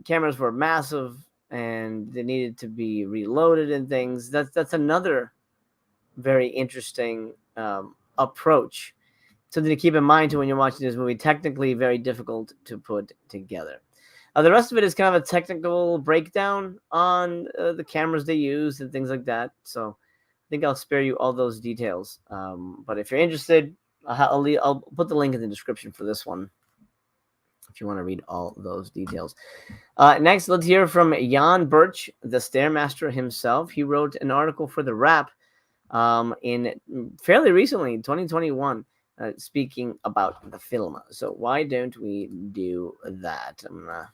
cameras were massive and they needed to be reloaded and things, that's another very interesting approach. Something to keep in mind too when you're watching this movie. Technically very difficult to put together. The rest of it is kind of a technical breakdown on the cameras they use and things like that. So I think I'll spare you all those details. But if you're interested, I'll put the link in the description for this one if you want to read all those details. Next, let's hear from Jan Birch, the Stairmaster himself. He wrote an article for The Wrap in fairly recently, 2021, speaking about the film. So why don't we do that? I'm going to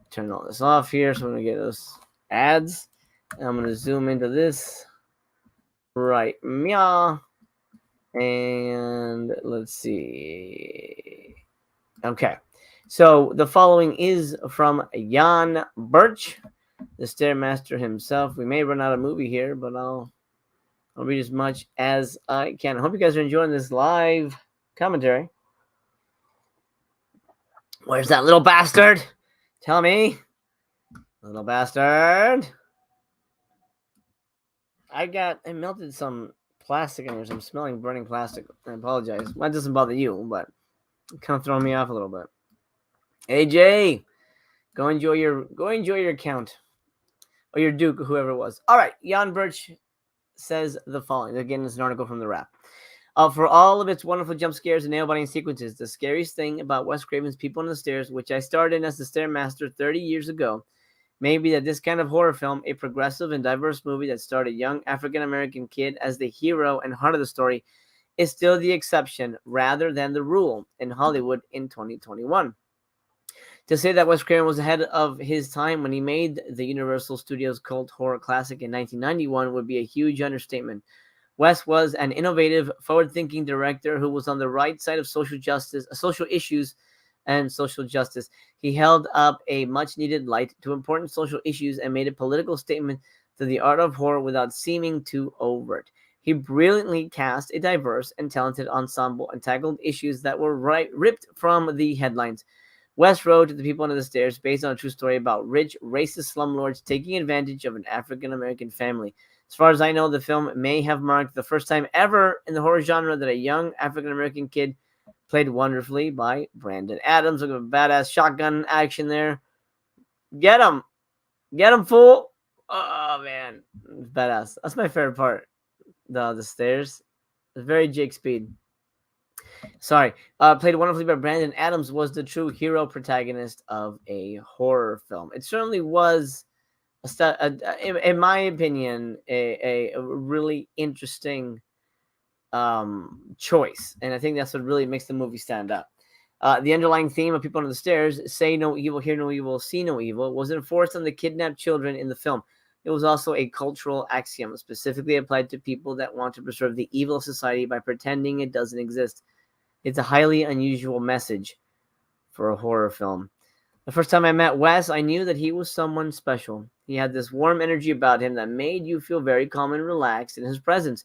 turn all this off here, so I'm gonna get those ads. And I'm gonna zoom into this right, meow. And let's see. Okay, so the following is from Jan Birch, the Stairmaster himself. We may run out of movie here, but I'll read as much as I can. I hope you guys are enjoying this live commentary. Where's that little bastard? Tell me. Little bastard. I melted some plastic in here, so I'm smelling burning plastic. I apologize. That doesn't bother you, but it's kind of throwing me off a little bit. AJ, go enjoy your account. Or your Duke, whoever it was. All right, Jan Birch says the following. Again, it's an article from The Wrap. For all of its wonderful jump scares and nail-biting sequences, the scariest thing about Wes Craven's People on the Stairs, which I starred in as the Stairmaster 30 years ago, may be that this kind of horror film, a progressive and diverse movie that starred a young African-American kid as the hero and heart of the story, is still the exception rather than the rule in Hollywood in 2021. To say that Wes Craven was ahead of his time when he made the Universal Studios cult horror classic in 1991 would be a huge understatement. Wes was an innovative, forward-thinking director who was on the right side of social issues and social justice. He held up a much-needed light to important social issues and made a political statement to the art of horror without seeming too overt. He brilliantly cast a diverse and talented ensemble and tackled issues that were ripped from the headlines. Wes wrote The People Under the Stairs based on a true story about rich, racist slumlords taking advantage of an African-American family. As far as I know, the film may have marked the first time ever in the horror genre that a young African-American kid played wonderfully by Brandon Adams. Look at a badass shotgun action there. Get him! Get him, fool! Oh, man. Badass. That's my favorite part. The stairs. It's very Jake Speed. Sorry. Played wonderfully by Brandon Adams, was the true hero protagonist of a horror film. It certainly was, in my opinion, a really interesting choice. And I think that's what really makes the movie stand up. The underlying theme of People Under the Stairs, say no evil, hear no evil, see no evil, was enforced on the kidnapped children in the film. It was also a cultural axiom, specifically applied to people that want to preserve the evil of society by pretending it doesn't exist. It's a highly unusual message for a horror film. The first time I met Wes, I knew that he was someone special. He had this warm energy about him that made you feel very calm and relaxed in his presence,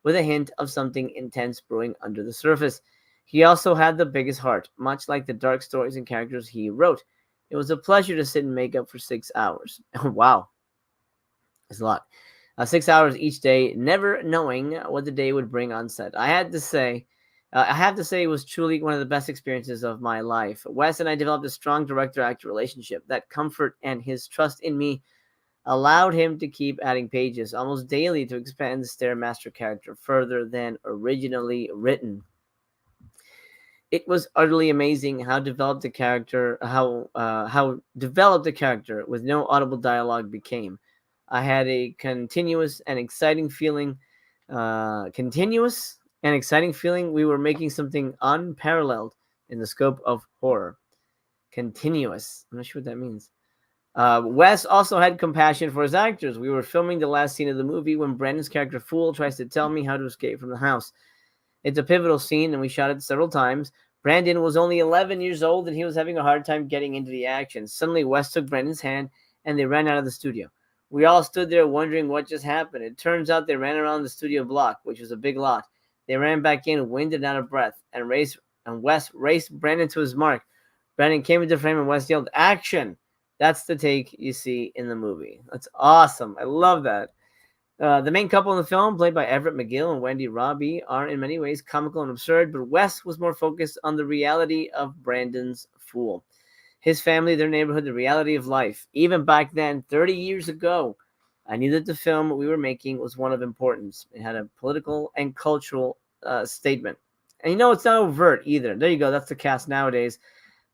with a hint of something intense brewing under the surface. He also had the biggest heart, much like the dark stories and characters he wrote. It was a pleasure to sit in makeup for 6 hours. Wow. That's a lot. 6 hours each day, never knowing what the day would bring on set. I have to say it was truly one of the best experiences of my life. Wes and I developed a strong director-actor relationship. That comfort and his trust in me allowed him to keep adding pages almost daily to expand the Stairmaster character further than originally written. It was utterly amazing how developed the character with no audible dialogue became. I had a continuous and exciting feeling we were making something unparalleled in the scope of horror. Continuous. I'm not sure what that means. Wes also had compassion for his actors. We were filming the last scene of the movie when Brandon's character Fool tries to tell me how to escape from the house. It's a pivotal scene, and we shot it several times. Brandon was only 11 years old, and he was having a hard time getting into the action. Suddenly, Wes took Brandon's hand, and they ran out of the studio. We all stood there wondering what just happened. It turns out they ran around the studio block, which was a big lot. They ran back in, winded out of breath, and Wes raced Brandon to his mark. Brandon came into frame, and Wes yelled, "Action!" That's the take you see in the movie. That's awesome. I love that. The main couple in the film, played by Everett McGill and Wendy Robbie, are in many ways comical and absurd, but Wes was more focused on the reality of Brandon's Fool. His family, their neighborhood, the reality of life. Even back then, 30 years ago, I knew that the film we were making was one of importance. It had a political and cultural statement. And it's not overt either. There you go. That's the cast nowadays.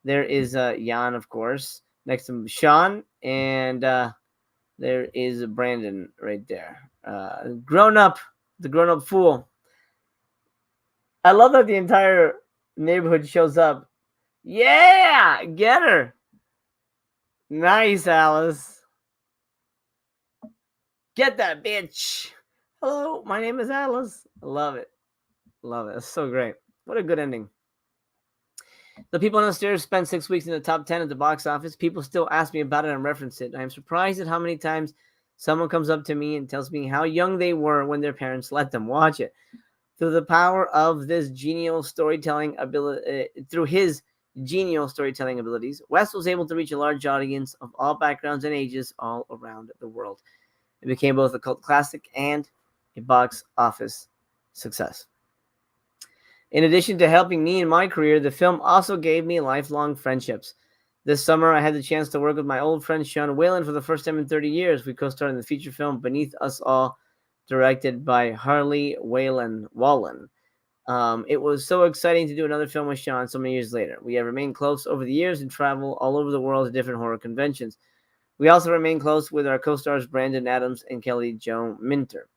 There is Jan, of course, next to Sean, and there is Brandon right there. The grown-up fool. I love that the entire neighborhood shows up. Yeah, get her. Nice, Alice. Get that bitch. Hello, my name is Alice. I love it. Love it. That's so great. What a good ending. The People on the Stairs spent 6 weeks in the top 10 at the box office. People still ask me about it and reference it. I am surprised at how many times someone comes up to me and tells me how young they were when their parents let them watch it. Through the power of this genial storytelling ability, through his genial storytelling abilities, Wes was able to reach a large audience of all backgrounds and ages all around the world. It became both a cult classic and a box office success. In addition to helping me in my career, the film also gave me lifelong friendships. This summer, I had the chance to work with my old friend Sean Whalen for the first time in 30 years. We co-starred in the feature film Beneath Us All, directed by Harley Whalen. It was so exciting to do another film with Sean so many years later. We have remained close over the years and travel all over the world to different horror conventions. We also remain close with our co-stars Brandon Adams and Kelly Jo Minter.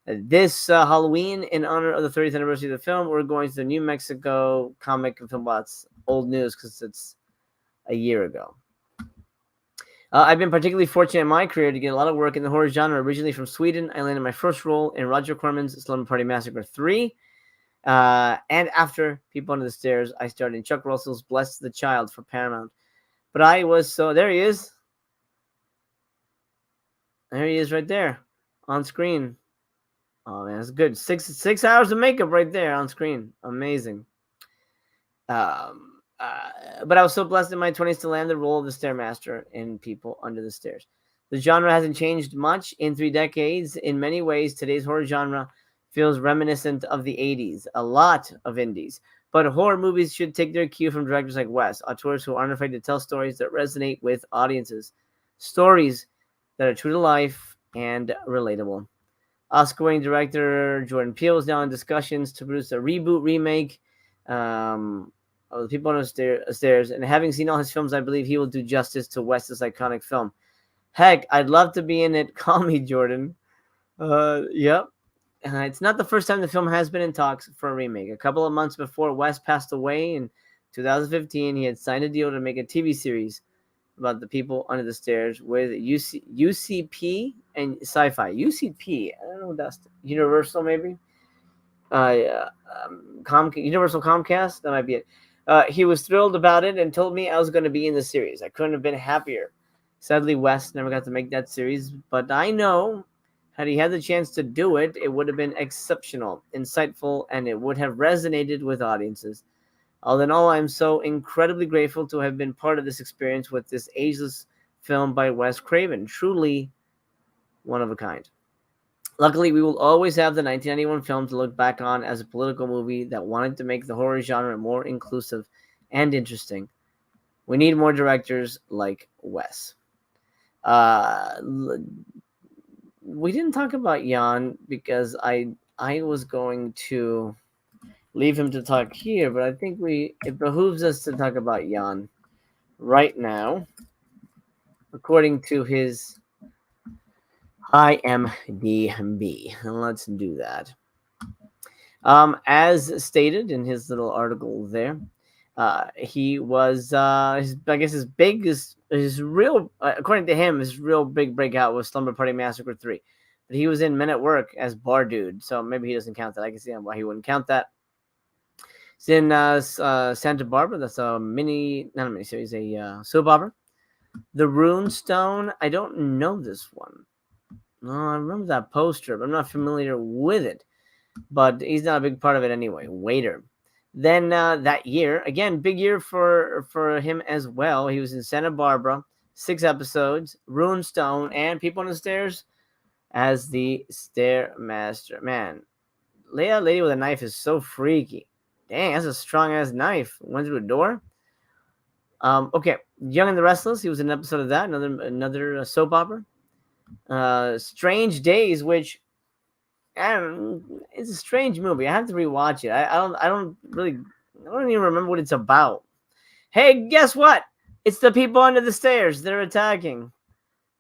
This Halloween, in honor of the 30th anniversary of the film, we're going to the New Mexico Comic and Film Bots. Old news because it's a year ago. I've been particularly fortunate in my career to get a lot of work in the horror genre. Originally from Sweden, I landed my first role in Roger Corman's Slumber Party Massacre 3. And after People Under the Stairs, I starred in Chuck Russell's Bless the Child for Paramount. But I was so... There he is. There he is right there on screen. Oh, man, that's good. Six hours of makeup right there on screen. Amazing. But I was so blessed in my 20s to land the role of the Stairmaster in People Under the Stairs. The genre hasn't changed much in 3 decades. In many ways, today's horror genre feels reminiscent of the 80s. A lot of indies. But horror movies should take their cue from directors like Wes, auteurs who aren't afraid to tell stories that resonate with audiences. Stories that are true to life and relatable. Oscar-winning director Jordan Peele is now in discussions to produce a reboot remake of The People on the Stairs. And having seen all his films, I believe he will do justice to Wes's iconic film. Heck, I'd love to be in it. Call me, Jordan. Yep. It's not the first time the film has been in talks for a remake. A couple of months before Wes passed away in 2015, he had signed a deal to make a TV series about the People Under the Stairs with UCP and Sci-Fi. UCP, I don't know what that's. Universal, maybe? Universal Comcast? That might be it. He was thrilled about it and told me I was going to be in the series. I couldn't have been happier. Sadly, Wes never got to make that series, but I know had he had the chance to do it, it would have been exceptional, insightful, and it would have resonated with audiences. All in all, I'm so incredibly grateful to have been part of this experience with this ageless film by Wes Craven. Truly one of a kind. Luckily, we will always have the 1991 film to look back on as a political movie that wanted to make the horror genre more inclusive and interesting. We need more directors like Wes. We didn't talk about Jan because I was going to leave him to talk here, but I think it behooves us to talk about Jan right now, according to his IMDb. And let's do that. As stated in his little article there, he was according to him, his real big breakout was Slumber Party Massacre 3. But he was in Men at Work as Bar Dude, so maybe he doesn't count that. I can see why he wouldn't count that. It's in Santa Barbara. That's not a miniseries, a soap opera. The Rune Stone. I don't know this one. No, I remember that poster, but I'm not familiar with it. But he's not a big part of it anyway. Waiter. Then that year, again, big year for him as well. He was in Santa Barbara, 6 episodes, Rune Stone, and People on the Stairs as the Stairmaster. Man, Lady with a Knife is so freaky. Dang, that's a strong-ass knife. Went through a door. Okay, Young and the Restless. He was in an episode of that. Another soap opera. Strange Days, which it's a strange movie. I have to rewatch it. I don't even remember what it's about. Hey, guess what? It's the people under the stairs. They're attacking.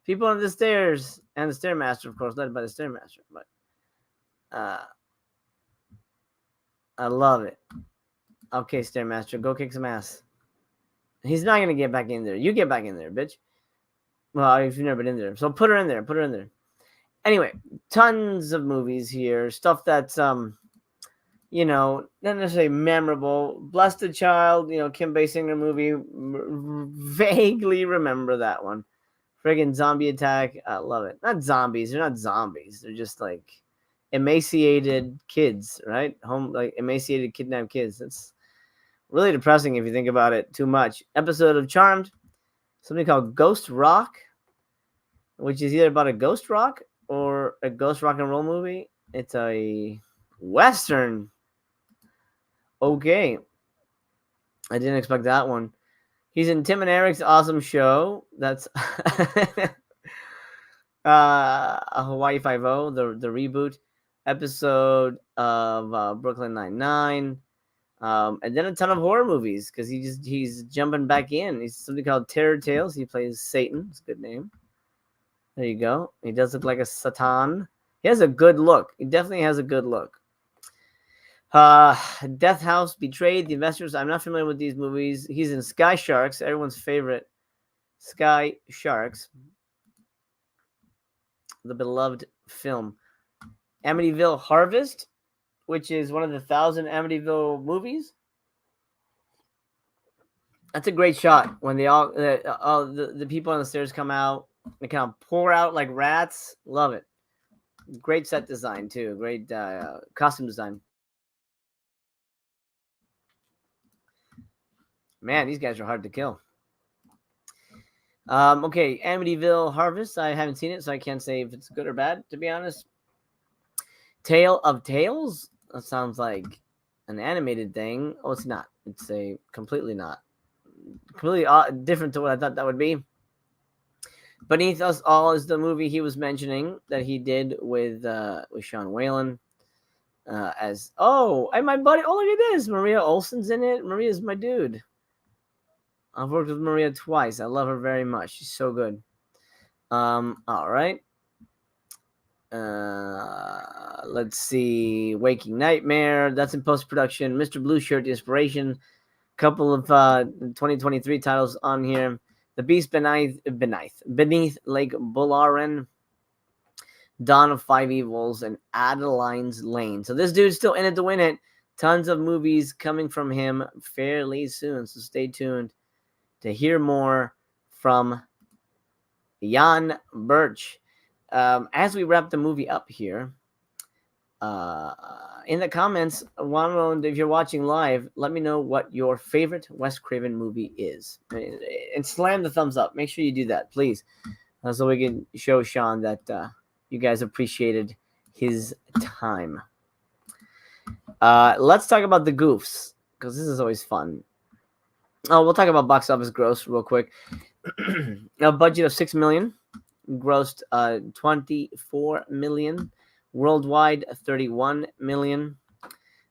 People under the stairs and the Stairmaster, of course, led by the Stairmaster. But I love it. Okay, Stairmaster, go kick some ass. He's not gonna get back in there. You get back in there, bitch. Well, if you've never been in there, so put her in there. Put her in there. Anyway, tons of movies here. Stuff that's you know, not necessarily memorable. Blessed Child, you know, Kim Basinger movie. Vaguely remember that one. Friggin' zombie attack. I love it. Not zombies. They're not zombies. They're just like emaciated kids, right? Like emaciated, kidnapped kids. That's really depressing if you think about it too much. Episode of Charmed. Something called Ghost Rock, which is either about a ghost rock or a ghost rock and roll movie. It's a Western. Okay. I didn't expect that one. He's in Tim and Eric's Awesome Show. That's a Hawaii Five-0, the reboot episode of Brooklyn Nine-Nine. And then a ton of horror movies because he's jumping back in. He's something called Terror Tales. He plays Satan. It's a good name. There you go. He does look like a Satan. He has a good look. He definitely has a good look. Death House, Betrayed, The Investors. I'm not familiar with these movies. He's in Sky Sharks, everyone's favorite Sky Sharks, the beloved film. Amityville Harvest, which is one of the 1,000 Amityville movies. That's a great shot when they all the people on the stairs come out. They kind of pour out like rats. Love it. Great set design too. Great costume design. Man, these guys are hard to kill. Okay, Amityville Harvest. I haven't seen it, so I can't say if it's good or bad, to be honest. Tale of Tales. That sounds like an animated thing. Oh, it's not. It's a completely not. Completely different to what I thought that would be. Beneath Us All is the movie he was mentioning that he did with Sean Whalen. And my buddy. Oh, look at this. Maria Olsen's in it. Maria's my dude. I've worked with Maria twice. I love her very much. She's so good. All right. Let's see. Waking Nightmare. That's in post-production. Mr. Blue Shirt, The Inspiration. Couple of 2023 titles on here. The Beast Beneath Lake Bullaren. Dawn of Five Evils, and Adeline's Lane. So this dude's still in it to win it. Tons of movies coming from him fairly soon. So stay tuned to hear more from Jan Birch. As we wrap the movie up here, in the comments, if you're watching live, let me know what your favorite Wes Craven movie is. And slam the thumbs up. Make sure you do that, please. So we can show Sean that you guys appreciated his time. Let's talk about the goofs, because this is always fun. Oh, we'll talk about box office gross real quick. A budget of $6 million, grossed $24 million. Worldwide, $31 million.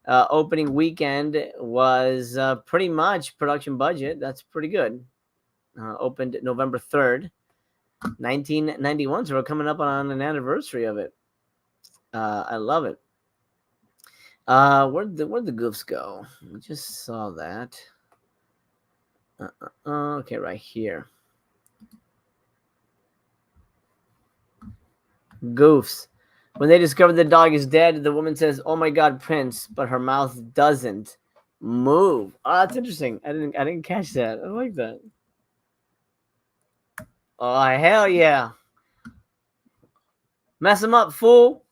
Opening weekend was pretty much production budget. That's pretty good. Opened November 3rd, 1991. So we're coming up on an anniversary of it. I love it. Where'd the goofs go? I just saw that. Okay, right here. Goofs. When they discover the dog is dead, the woman says, "Oh my God, Prince," but her mouth doesn't move. Oh, that's interesting. I didn't catch that. I like that. Oh, hell yeah. Mess him up, fool.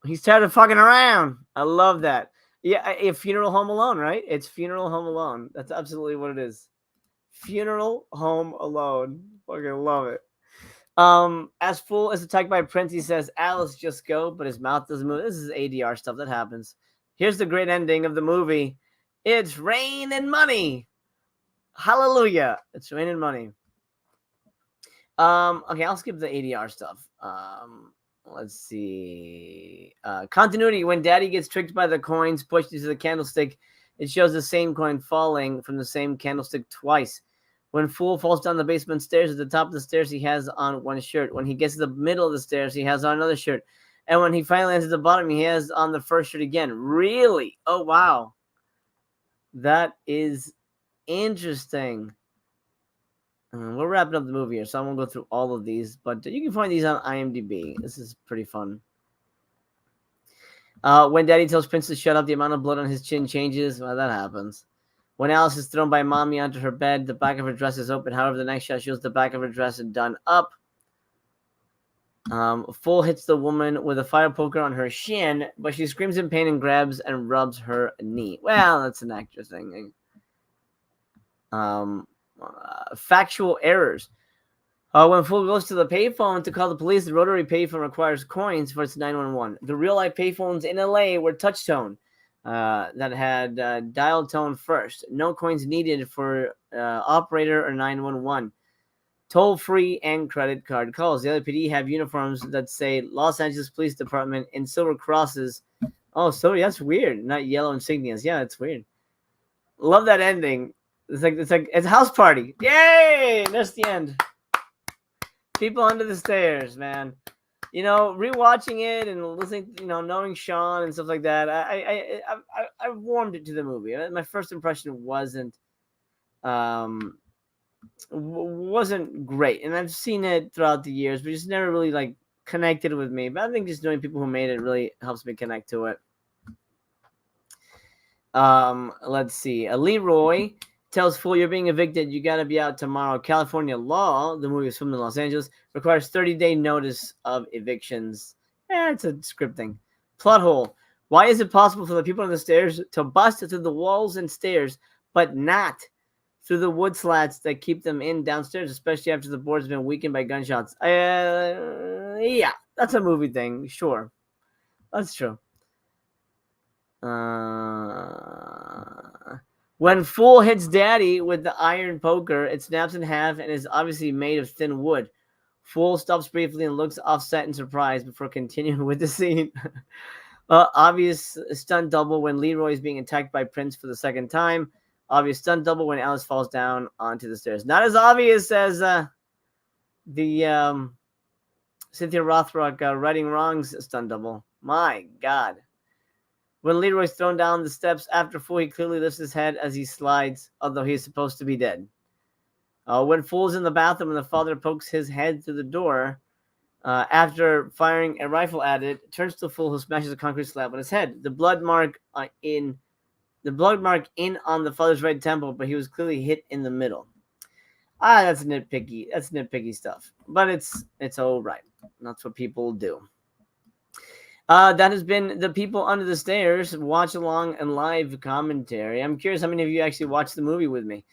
He's tired of fucking around. I love that. Yeah, Funeral Home Alone, right? It's Funeral Home Alone. That's absolutely what it is. Funeral Home Alone. Fucking love it. As Fool is attacked by Prince, he says, "Alice, just go," but his mouth doesn't move. This is ADR stuff that happens. Here's the great ending of the movie. It's rain and money. Hallelujah. It's rain and money. Okay, I'll skip the ADR stuff. Let's see. Continuity. When Daddy gets tricked by the coins pushed into the candlestick, it shows the same coin falling from the same candlestick twice. When Fool falls down the basement stairs, at the top of the stairs, he has on one shirt. When he gets to the middle of the stairs, he has on another shirt. And when he finally lands at the bottom, he has on the first shirt again. Really? Oh, wow. That is interesting. We're wrapping up the movie here, so I won't go through all of these, but you can find these on IMDb. This is pretty fun. When Daddy tells Prince to shut up, the amount of blood on his chin changes. Well, that happens. When Alice is thrown by Mommy onto her bed, the back of her dress is open. However, the next shot shows the back of her dress done up. Fool hits the woman with a fire poker on her shin, but she screams in pain and grabs and rubs her knee. Well, that's an actor thing. Factual errors. When Fool goes to the payphone to call the police, the rotary payphone requires coins for its 911. The real-life payphones in LA were touch tone that had dial tone first. No coins needed for operator or 911. Toll-free and credit card calls. The LAPD have uniforms that say Los Angeles Police Department in silver crosses. Oh, so that's weird. Not yellow insignias. Yeah, that's weird. Love that ending. It's a house party. Yay! That's the end. People under the stairs, man. You know, rewatching it and listening, you know, knowing Sean and stuff like that, I warmed it to the movie. My first impression wasn't great, and I've seen it throughout the years, but just never really like connected with me. But I think just knowing people who made it really helps me connect to it. Let's see. Leroy tells Fool, you're being evicted. You got to be out tomorrow. California law, the movie is filmed in Los Angeles, requires 30-day notice of evictions. It's a scripting. Plot hole. Why is it possible for the people on the stairs to bust through the walls and stairs, but not through the wood slats that keep them in downstairs, especially after the board's been weakened by gunshots? Yeah, that's a movie thing. Sure. That's true. When Fool hits Daddy with the iron poker, it snaps in half and is obviously made of thin wood. Fool stops briefly and looks offset in surprise before continuing with the scene. Obvious stunt double when Leroy is being attacked by Prince for the second time. Obvious stunt double when Alice falls down onto the stairs. Not as obvious as the Cynthia Rothrock Righting Wrongs stunt double. My God. When Leroy's thrown down the steps after Fool, he clearly lifts his head as he slides, although he's supposed to be dead. When Fool's in the bathroom and the father pokes his head through the door after firing a rifle at it, turns to Fool, who smashes a concrete slab on his head. The blood mark in on the father's right temple, but he was clearly hit in the middle. That's nitpicky. That's nitpicky stuff, but it's all right. That's what people do. That has been the People Under the Stairs watch along and live commentary. I'm curious how many of you actually watched the movie with me,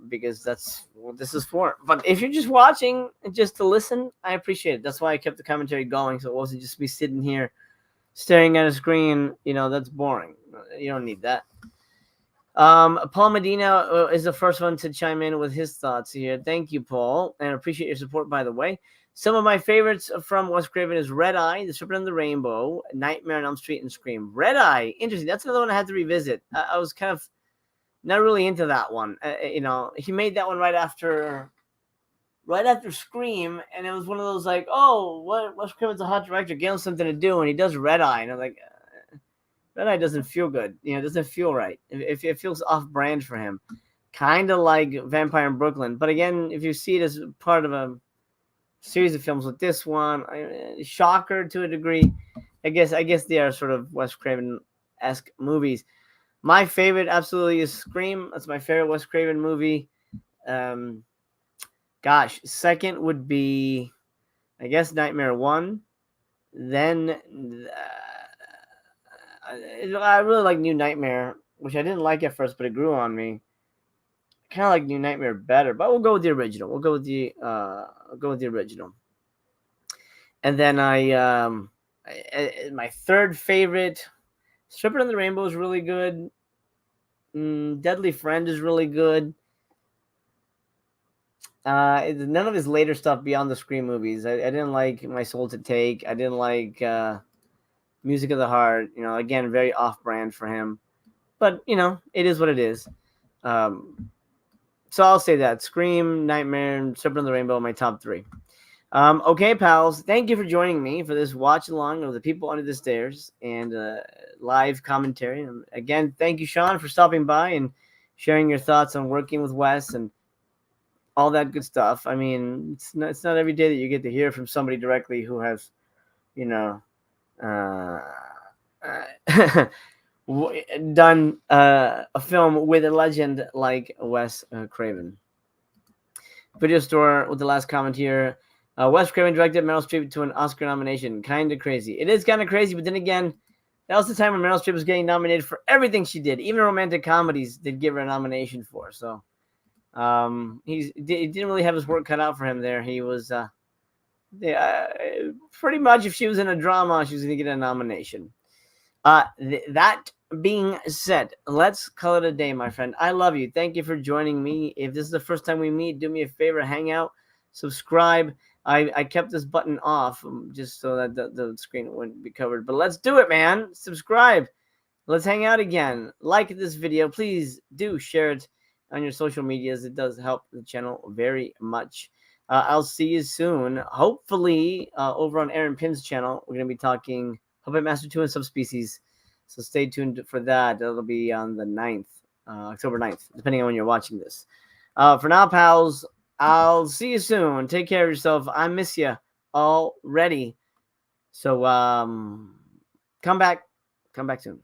because that's what this is for. But if you're just watching just to listen, I appreciate it. That's why I kept the commentary going, so it wasn't just me sitting here staring at a screen. You know, that's boring. You don't need that. Paul Medina is the first one to chime in with his thoughts here. Thank you, Paul, and I appreciate your support, by the way. Some of my favorites from Wes Craven is Red Eye, The Serpent and the Rainbow, Nightmare on Elm Street, and Scream. Red Eye, interesting. That's another one I had to revisit. I was kind of not really into that one. You know, he made that one right after Scream, and it was one of those like, oh, Wes Craven's a hot director, give him something to do, and he does Red Eye, and I'm like, Red Eye doesn't feel good. You know, it doesn't feel right. It feels off-brand for him, kind of like Vampire in Brooklyn. But again, if you see it as part of a series of films with this one, shocker to a degree. I guess they are sort of Wes Craven-esque movies. My favorite absolutely is Scream. That's my favorite Wes Craven movie. Second would be, I guess, Nightmare 1. Then I really like New Nightmare, which I didn't like at first, but it grew on me. I kind of like New Nightmare better, but we'll go with the original. We'll go with the original. And then my third favorite, Serpent and the Rainbow is really good. Deadly Friend is really good. None of his later stuff beyond the Scream movies. I didn't like My Soul to Take. I didn't like Music of the Heart. You know, again, very off-brand for him. But, you know, it is what it is. So I'll say that. Scream, Nightmare, and Serpent and the Rainbow are my top three. Okay, pals. Thank you for joining me for this watch-along of The People Under the Stairs and live commentary. And again, thank you, Sean, for stopping by and sharing your thoughts on working with Wes and all that good stuff. I mean, it's not every day that you get to hear from somebody directly who has, you know, done a film with a legend like Wes Craven. Video store with the last comment here. Wes Craven directed Meryl Streep to an Oscar nomination. Kind of crazy. It is kind of crazy, but then again, that was the time when Meryl Streep was getting nominated for everything she did. Even romantic comedies did give her a nomination for. So he didn't really have his work cut out for him there. He was pretty much, if she was in a drama, she was going to get a nomination. That being said, let's call it a day, my friend. I love you. Thank you for joining me. If this is the first time we meet, do me a favor, hang out, subscribe. I kept this button off just so that the screen wouldn't be covered. But let's do it, man. Subscribe. Let's hang out again. Like this video. Please do share it on your social medias. It does help the channel very much. I'll see you soon. Hopefully, over on Aaron Pin's channel, we're going to be talking Puppet Master 2 and Subspecies. So stay tuned for that. It'll be on the 9th, October 9th, depending on when you're watching this. For now, pals, I'll see you soon. Take care of yourself. I miss you already. So come back soon.